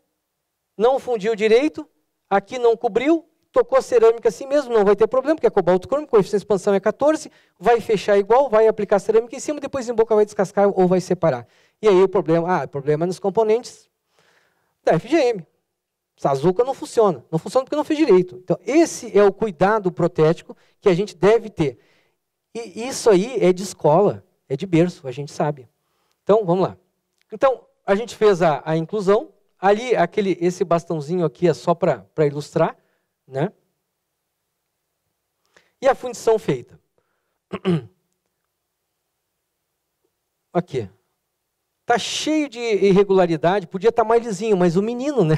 direito, aqui não cobriu, tocou a cerâmica assim mesmo, não vai ter problema, porque é cobalto cromo, coeficiente de expansão é 14, vai fechar igual, vai aplicar a cerâmica em cima, depois em boca vai descascar ou vai separar. E aí o problema nos componentes da FGM. Sazuca não funciona porque não fez direito. Então, esse é o cuidado protético que a gente deve ter. E isso aí é de escola, é de berço, a gente sabe. Então, vamos lá. Então, a gente fez a inclusão. Ali, esse bastãozinho aqui é só para ilustrar, né? E a fundição feita. Aqui. Está cheio de irregularidade, podia estar mais lisinho, mas o menino, né?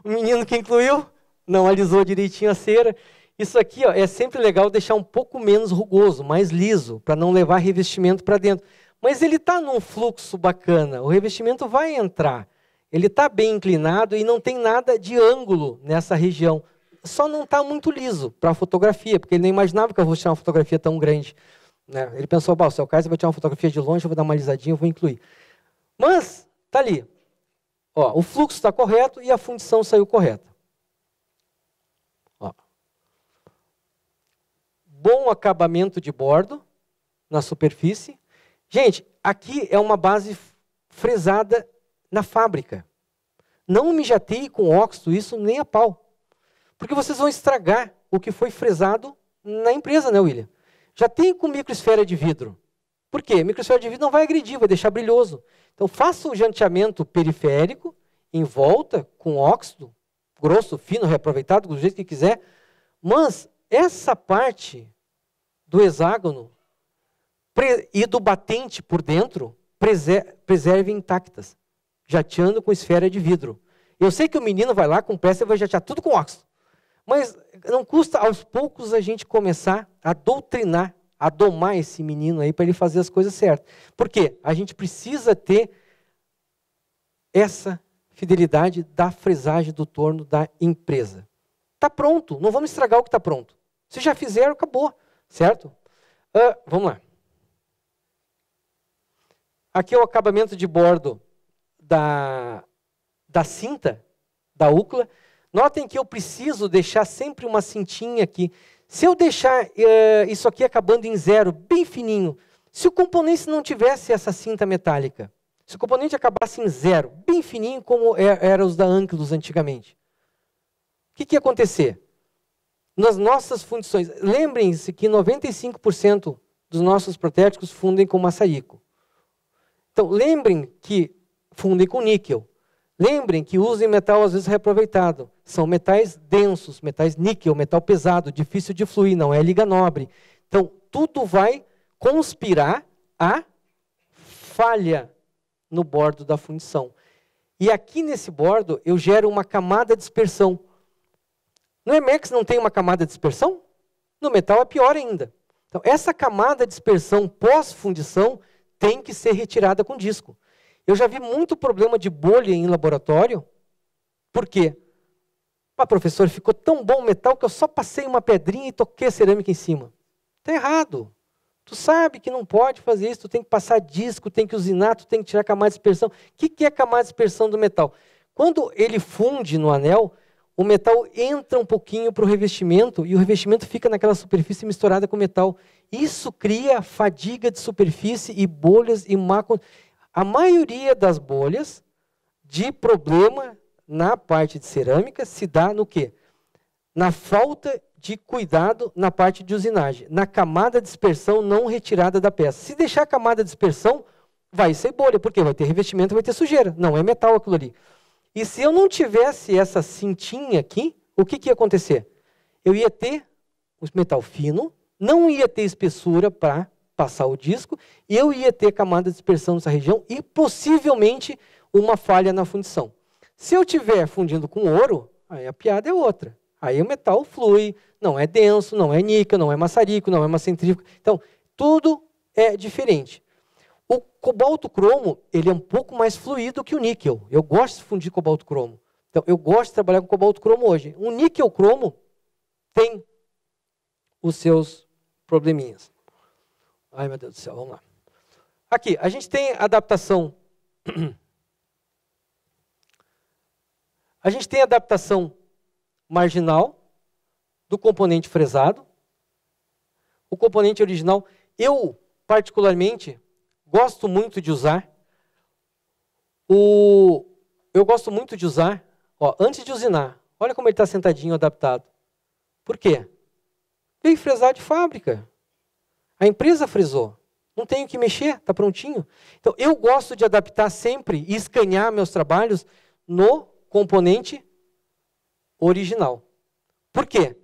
O menino que incluiu, não alisou direitinho a cera. Isso aqui, ó, é sempre legal deixar um pouco menos rugoso, mais liso, para não levar revestimento para dentro. Mas ele está num fluxo bacana, o revestimento vai entrar. Ele está bem inclinado e não tem nada de ângulo nessa região. só não está muito liso para a fotografia, porque ele não imaginava que eu vou tirar uma fotografia tão grande. Né? Ele pensou, se é o caso, eu vou tirar uma fotografia de longe, eu vou dar uma lisadinha, eu vou incluir. Mas, está ali. Ó, o fluxo está correto e a fundição saiu correta. Ó. Bom acabamento de bordo na superfície. Gente, aqui é uma base fresada na fábrica. Não me jateie com óxido, isso nem a pau. Porque vocês vão estragar o que foi fresado na empresa, né, William? Jateie com microesfera de vidro. Por quê? Microesfera de vidro não vai agredir, vai deixar brilhoso. Então, faça o janteamento periférico, em volta, com óxido, grosso, fino, reaproveitado, do jeito que quiser. Mas essa parte do hexágono e do batente por dentro, preserve intactas, jateando com esfera de vidro. Eu sei que o menino vai lá com pressa e vai jatear tudo com óxido. Mas não custa aos poucos a gente começar a doutrinar, a domar esse menino aí para ele fazer as coisas certas. Por quê? A gente precisa ter essa fidelidade da fresagem do torno da empresa. Está pronto, não vamos estragar o que está pronto. Se já fizeram, acabou, certo? Vamos lá. Aqui é o acabamento de bordo da cinta, da úcula. Notem que eu preciso deixar sempre uma cintinha aqui. Se eu deixar isso aqui acabando em zero, bem fininho, se o componente não tivesse essa cinta metálica, se o componente acabasse em zero, bem fininho, como eram os da Ankylos antigamente, o que ia acontecer? Nas nossas fundições, lembrem-se que 95% dos nossos protéticos fundem com maçarico. Então, lembrem que fundem com níquel. Lembrem que usem metal às vezes reaproveitado. São metais densos, metais níquel, metal pesado, difícil de fluir, não é liga nobre. Então, tudo vai conspirar a falha no bordo da fundição. E aqui nesse bordo, eu gero uma camada de dispersão. No Emax não tem uma camada de dispersão? No metal é pior ainda. Então, essa camada de dispersão pós-fundição tem que ser retirada com disco. Eu já vi muito problema de bolha em laboratório. Por quê? Professor, ficou tão bom o metal que eu só passei uma pedrinha e toquei a cerâmica em cima. Está errado. Tu sabe que não pode fazer isso, tu tem que passar disco, tem que usinar, tu tem que tirar a camada de dispersão. O que é a camada de dispersão do metal? Quando ele funde no anel, o metal entra um pouquinho para o revestimento e o revestimento fica naquela superfície misturada com o metal. Isso cria fadiga de superfície e bolhas e máculas. A maioria das bolhas de problema na parte de cerâmica se dá no quê? Na falta de cuidado na parte de usinagem, na camada de dispersão não retirada da peça. Se deixar a camada de dispersão, vai ser bolha, porque vai ter revestimento, vai ter sujeira. Não é metal aquilo ali. E se eu não tivesse essa cintinha aqui, o que ia acontecer? Eu ia ter o metal fino, não ia ter espessura para passar o disco, e eu ia ter camada de dispersão nessa região e possivelmente uma falha na fundição. Se eu estiver fundindo com ouro, aí a piada é outra. Aí o metal flui, não é denso, não é níquel, não é maçarico, não é macentrífugo. Então, tudo é diferente. O cobalto cromo, ele é um pouco mais fluido que o níquel. Eu gosto de fundir cobalto cromo. Então, eu gosto de trabalhar com cobalto cromo hoje. O níquel cromo tem os seus probleminhas. Ai, meu Deus do céu, vamos lá. Aqui, a gente tem adaptação. A gente tem adaptação marginal do componente fresado. O componente original, eu particularmente gosto muito de usar. Antes de usinar, olha como ele está sentadinho, adaptado. Por quê? Veio fresar de fábrica. A empresa fresou. Não tenho que mexer, está prontinho. Então, eu gosto de adaptar sempre e escanear meus trabalhos no componente original. Por quê?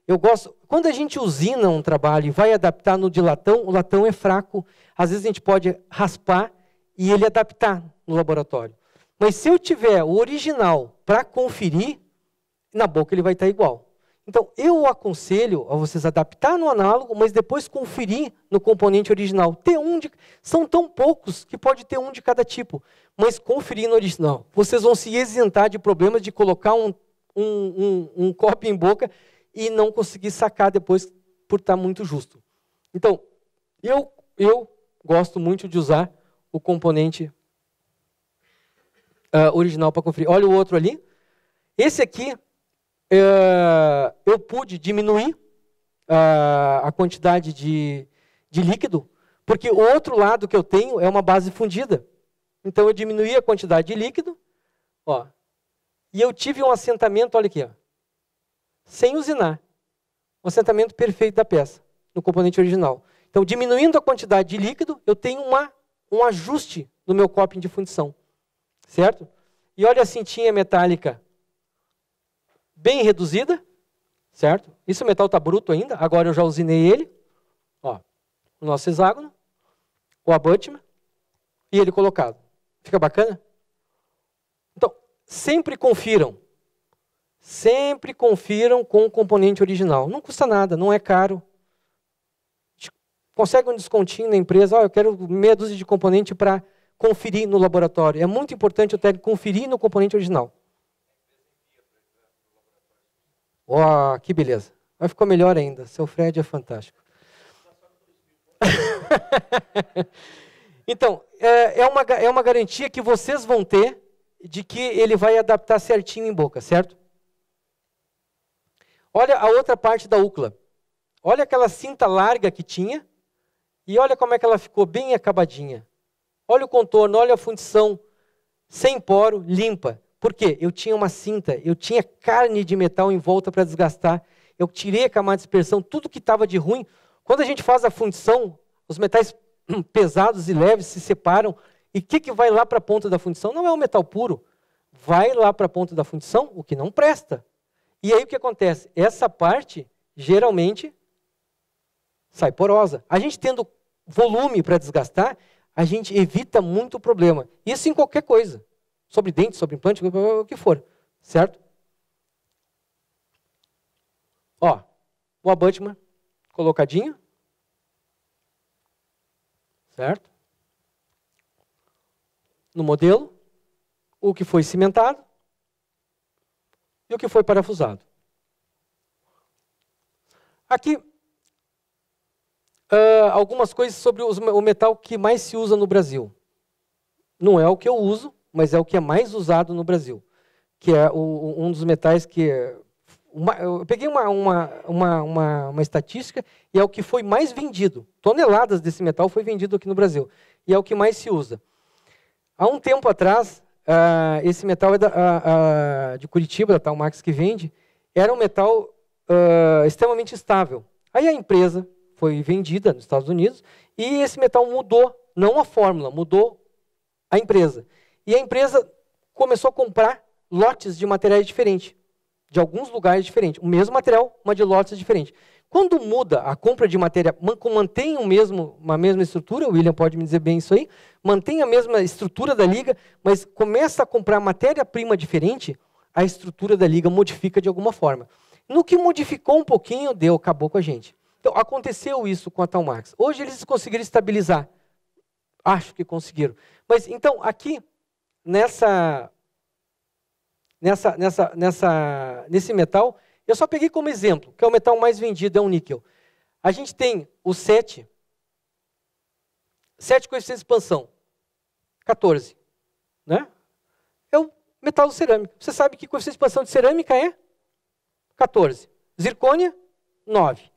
Eu gosto. Quando a gente usina um trabalho e vai adaptar no de latão, o latão é fraco. Às vezes a gente pode raspar e ele adaptar no laboratório. Mas se eu tiver o original para conferir, na boca ele vai estar igual. Então, eu aconselho a vocês adaptar no análogo, mas depois conferir no componente original. São tão poucos que pode ter um de cada tipo, mas conferir no original. Vocês vão se isentar de problemas de colocar um um copo em boca e não conseguir sacar depois por estar muito justo. Então, eu gosto muito de usar o componente original para conferir. Olha o outro ali. Esse aqui, eu pude diminuir a quantidade de líquido, porque o outro lado que eu tenho é uma base fundida. Então, eu diminuí a quantidade de líquido, ó, e eu tive um assentamento, olha aqui, ó, sem usinar. Um assentamento perfeito da peça, no componente original. Então, diminuindo a quantidade de líquido, eu tenho um ajuste no meu coping de fundição. Certo? E olha a cintinha metálica bem reduzida. Certo? Isso o metal está bruto ainda. Agora eu já usinei ele. Ó, o nosso hexágono, o abutment e ele colocado. Fica bacana? Então, sempre confiram. Sempre confiram com o componente original. Não custa nada, não é caro. Consegue um descontinho na empresa. Eu quero meia dúzia de componente para conferir no laboratório. É muito importante o técnico conferir no componente original. Ó, que beleza. Vai ficar melhor ainda. Seu Fred é fantástico. Então, é uma garantia que vocês vão ter de que ele vai adaptar certinho em boca, certo? Olha a outra parte da UCLA. Olha aquela cinta larga que tinha e olha como é que ela ficou bem acabadinha. Olha o contorno, olha a fundição, sem poro, limpa. Por quê? Eu tinha uma cinta, eu tinha carne de metal em volta para desgastar, eu tirei a camada de dispersão, tudo que estava de ruim. Quando a gente faz a fundição, os metais pesados e leves se separam, e o que vai lá para a ponta da fundição? Não é o metal puro, vai lá para a ponta da fundição o que não presta. E aí o que acontece? Essa parte, geralmente, sai porosa. A gente tendo volume para desgastar, a gente evita muito problema. Isso em qualquer coisa. Sobre dente, sobre implante, o que for. Certo? Ó, o abutment colocadinho. Certo? No modelo, o que foi cimentado e o que foi parafusado. Aqui, algumas coisas sobre o metal que mais se usa no Brasil. Não é o que eu uso, mas é o que é mais usado no Brasil. Que é um dos metais que... eu peguei uma estatística e é o que foi mais vendido. Toneladas desse metal foi vendido aqui no Brasil. E é o que mais se usa. Há um tempo atrás, esse metal é de Curitiba, da Talmax que vende, era um metal extremamente estável. Aí a empresa foi vendida nos Estados Unidos e esse metal mudou, não a fórmula, mudou a empresa. E a empresa começou a comprar lotes de materiais diferentes, de alguns lugares diferentes. O mesmo material, mas de lotes diferentes. Quando muda a compra de matéria, mantém uma mesma estrutura, o William pode me dizer bem isso aí, mantém a mesma estrutura da liga, mas começa a comprar matéria-prima diferente, a estrutura da liga modifica de alguma forma. No que modificou um pouquinho, acabou com a gente. Então, aconteceu isso com a Talmax. Hoje eles conseguiram estabilizar. Acho que conseguiram. Mas, então, aqui, nesse metal, eu só peguei como exemplo, que é o metal mais vendido, é o níquel. A gente tem o 7 coeficientes de expansão, 14. Né? É o metal cerâmico. Você sabe que coeficiente de expansão de cerâmica é 14. Zircônia, 9.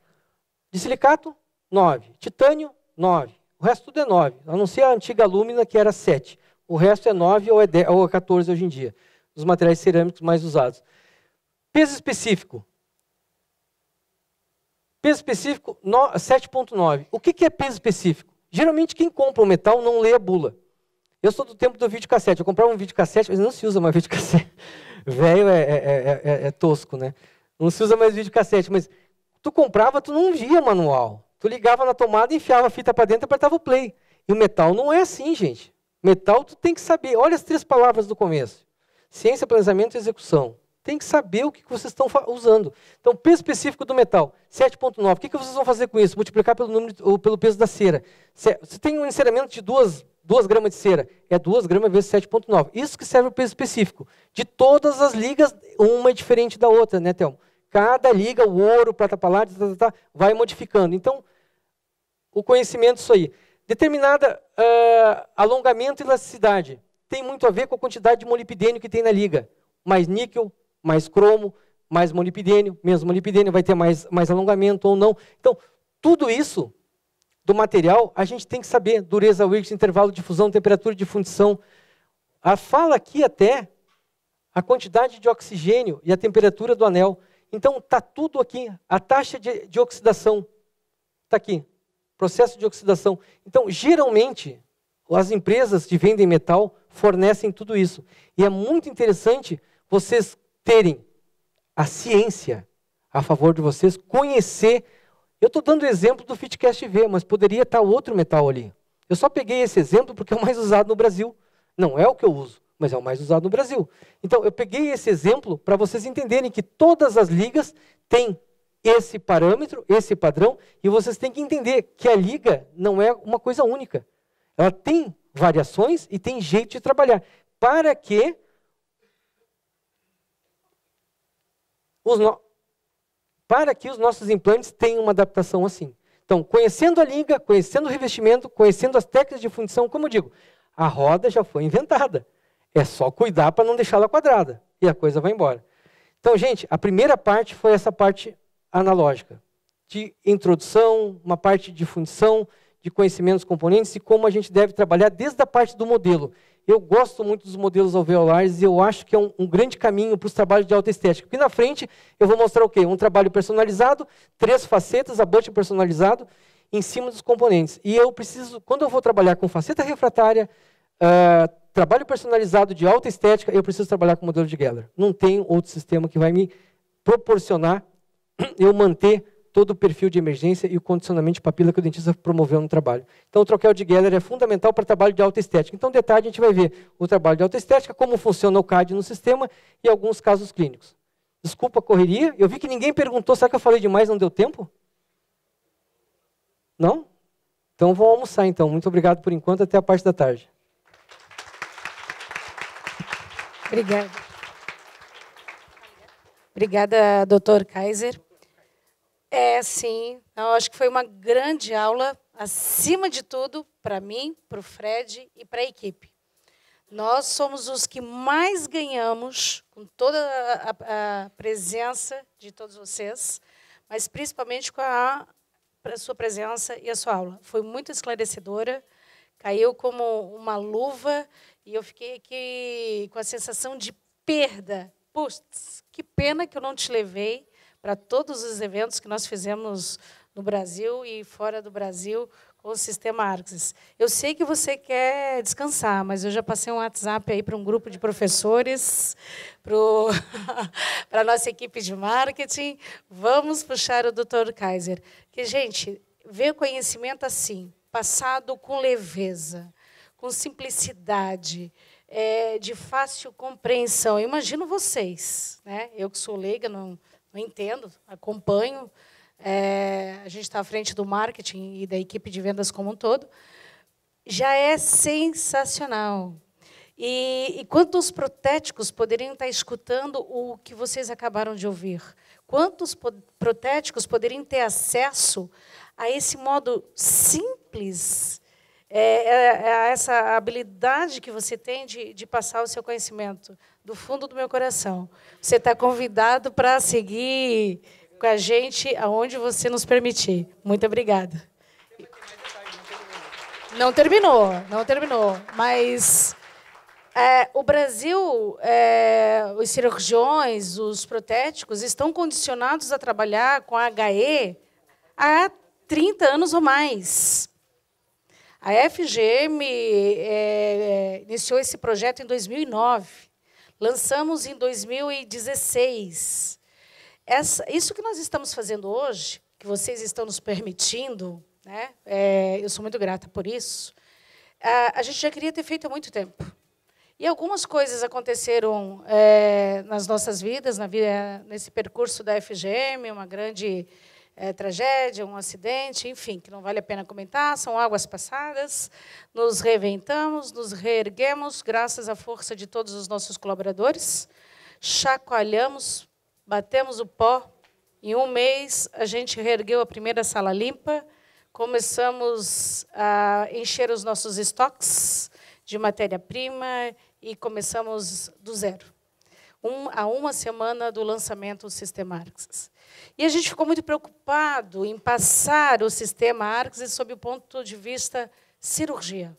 De silicato, 9. Titânio, 9. O resto tudo é 9, a não ser a antiga alúmina, que era 7. O resto é 9 ou é 14 hoje em dia, dos materiais cerâmicos mais usados. Peso específico. Peso específico, 7,9. O que é peso específico? Geralmente quem compra o metal não lê a bula. Eu sou do tempo do videocassete. Eu comprava um videocassete, mas não se usa mais videocassete. Velho é tosco, né? Não se usa mais videocassete, mas tu comprava, tu não via manual. Tu ligava na tomada, enfiava a fita para dentro e apertava o play. E o metal não é assim, gente. Metal tu tem que saber. Olha as 3 palavras do começo. Ciência, planejamento e execução. Tem que saber o que vocês estão usando. Então, peso específico do metal, 7,9. O que vocês vão fazer com isso? Multiplicar pelo peso da cera. Você tem um enceramento de 2 gramas de cera. É 2 gramas vezes 7,9. Isso que serve o peso específico. De todas as ligas, uma é diferente da outra, né, Thelma? Cada liga, o ouro, prata palade, vai modificando. Então, o conhecimento disso aí. Determinada alongamento e elasticidade. Tem muito a ver com a quantidade de molibdênio que tem na liga. Mais níquel, mais cromo, mais molibdênio, menos molibdênio, vai ter mais alongamento ou não. Então, tudo isso do material, a gente tem que saber. Dureza, Wilks, intervalo de fusão, temperatura de fundição. Fala aqui até a quantidade de oxigênio e a temperatura do anel. Então, está tudo aqui. A taxa de oxidação está aqui. Processo de oxidação. Então, geralmente, as empresas que vendem metal fornecem tudo isso. E é muito interessante vocês terem a ciência a favor de vocês, conhecer. Eu estou dando o exemplo do Fitcast V, mas poderia estar outro metal ali. Eu só peguei esse exemplo porque é o mais usado no Brasil. Não é o que eu uso, mas é o mais usado no Brasil. Então, eu peguei esse exemplo para vocês entenderem que todas as ligas têm esse parâmetro, esse padrão, e vocês têm que entender que a liga não é uma coisa única. Ela tem variações e tem jeito de trabalhar, para que os nossos implantes tenham uma adaptação assim. Então, conhecendo a liga, conhecendo o revestimento, conhecendo as técnicas de fundição, como eu digo, a roda já foi inventada. É só cuidar para não deixá-la quadrada, e a coisa vai embora. Então, gente, a primeira parte foi essa parte analógica, de introdução, uma parte de fundição, de conhecimento dos componentes e como a gente deve trabalhar desde a parte do modelo. Eu gosto muito dos modelos alveolares e eu acho que é um grande caminho para os trabalhos de alta estética. Porque na frente eu vou mostrar o quê? Um trabalho personalizado, 3 facetas, abut personalizado, em cima dos componentes. E eu preciso, quando eu vou trabalhar com faceta refratária, trabalho personalizado de alta estética, eu preciso trabalhar com o modelo de Geller. Não tem outro sistema que vai me proporcionar eu manter todo o perfil de emergência e o condicionamento de papila que o dentista promoveu no trabalho. Então, o troquel de Geller é fundamental para trabalho de alta estética. Então, detalhe, a gente vai ver o trabalho de alta estética, como funciona o CAD no sistema e alguns casos clínicos. Desculpa a correria, eu vi que ninguém perguntou, será que eu falei demais, não deu tempo? Não? Então, vou almoçar, então. Muito obrigado por enquanto, até a parte da tarde. Obrigada. Obrigada, Dr. Kaiser. Sim, eu acho que foi uma grande aula, acima de tudo, para mim, para o Fred e para a equipe. Nós somos os que mais ganhamos com toda a presença de todos vocês, mas principalmente com a sua presença e a sua aula. Foi muito esclarecedora, caiu como uma luva e eu fiquei aqui com a sensação de perda. Putz, que pena que eu não te levei para todos os eventos que nós fizemos no Brasil e fora do Brasil com o sistema Arxis. Eu sei que você quer descansar, mas eu já passei um WhatsApp aí para um grupo de professores, para a nossa equipe de marketing. Vamos puxar o Dr. Kaiser. Que, gente, ver conhecimento assim, passado com leveza, com simplicidade, de fácil compreensão. Eu imagino vocês, né? Eu que sou leiga, não entendo, acompanho. A gente está à frente do marketing e da equipe de vendas como um todo. Já é sensacional. E quantos protéticos poderiam estar escutando o que vocês acabaram de ouvir? Quantos protéticos poderiam ter acesso a esse modo simples, a essa habilidade que você tem de passar o seu conhecimento? Do fundo do meu coração. Você está convidado para seguir com a gente aonde você nos permitir. Muito obrigada. Não terminou. Mas o Brasil, os cirurgiões, os protéticos, estão condicionados a trabalhar com a HE há 30 anos ou mais. A FGM iniciou esse projeto em 2009. Lançamos em 2016. Isso que nós estamos fazendo hoje, que vocês estão nos permitindo, né? Eu sou muito grata por isso, a gente já queria ter feito há muito tempo. E algumas coisas aconteceram nas nossas vidas, nesse percurso da FGM, uma grande tragédia, um acidente, enfim, que não vale a pena comentar, são águas passadas, nos reinventamos, nos reerguemos, graças à força de todos os nossos colaboradores. chacoalhamos, batemos o pó. Em um mês, a gente reergueu a primeira sala limpa, começamos a encher os nossos estoques de matéria-prima e começamos do zero. A uma semana do lançamento do sistema Arxis. E a gente ficou muito preocupado em passar o sistema Arxis sob o ponto de vista cirurgia.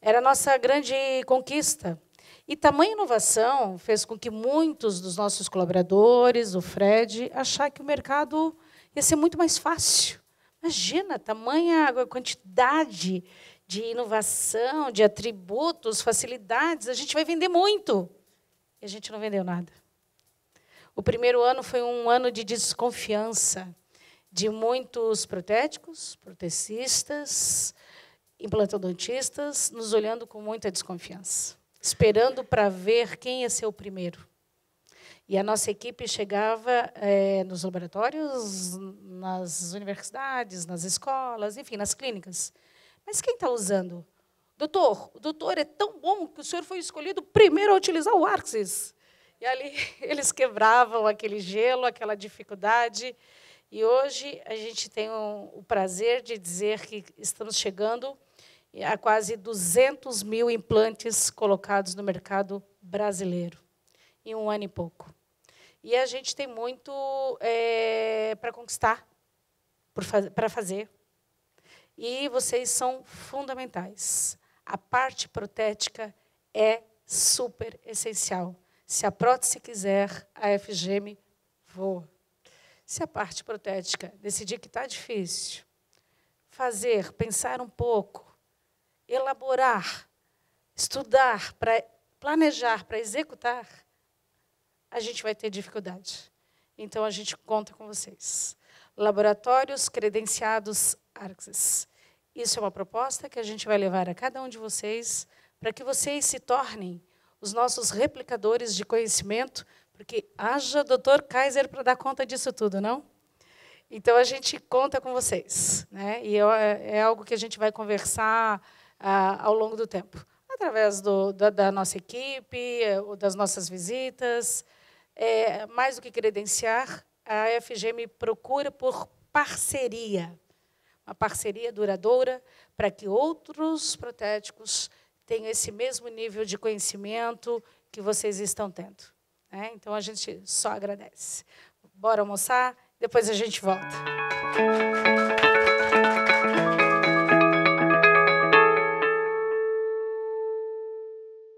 Era a nossa grande conquista. E tamanha inovação fez com que muitos dos nossos colaboradores, o Fred, achar que o mercado ia ser muito mais fácil. Imagina, tamanha quantidade de inovação, de atributos, facilidades, a gente vai vender muito. E a gente não vendeu nada. O primeiro ano foi um ano de desconfiança de muitos protéticos, protecistas, implantodontistas, nos olhando com muita desconfiança, esperando para ver quem ia ser o primeiro. E a nossa equipe chegava nos laboratórios, nas universidades, nas escolas, enfim, nas clínicas. Mas quem está usando? Doutor, o doutor é tão bom que o senhor foi escolhido primeiro a utilizar o Arxis. E ali eles quebravam aquele gelo, aquela dificuldade. E hoje a gente tem o prazer de dizer que estamos chegando a quase 200 mil implantes colocados no mercado brasileiro, em um ano e pouco. E a gente tem muito para conquistar, para fazer. E vocês são fundamentais. A parte protética é super essencial. Se a prótese quiser, a FGM voa. Se a parte protética decidir que está difícil, fazer, pensar um pouco, elaborar, estudar, planejar, para executar, a gente vai ter dificuldade. Então, a gente conta com vocês. Laboratórios credenciados Arxis. Isso é uma proposta que a gente vai levar a cada um de vocês para que vocês se tornem os nossos replicadores de conhecimento, porque haja Dr. Kaiser para dar conta disso tudo, não? Então, a gente conta com vocês, né? E é algo que a gente vai conversar ao longo do tempo, através da nossa equipe, das nossas visitas. Mais do que credenciar, a FGM procura por parceria, uma parceria duradoura, para que outros protéticos tenham esse mesmo nível de conhecimento que vocês estão tendo. Então, a gente só agradece. Bora almoçar, depois a gente volta.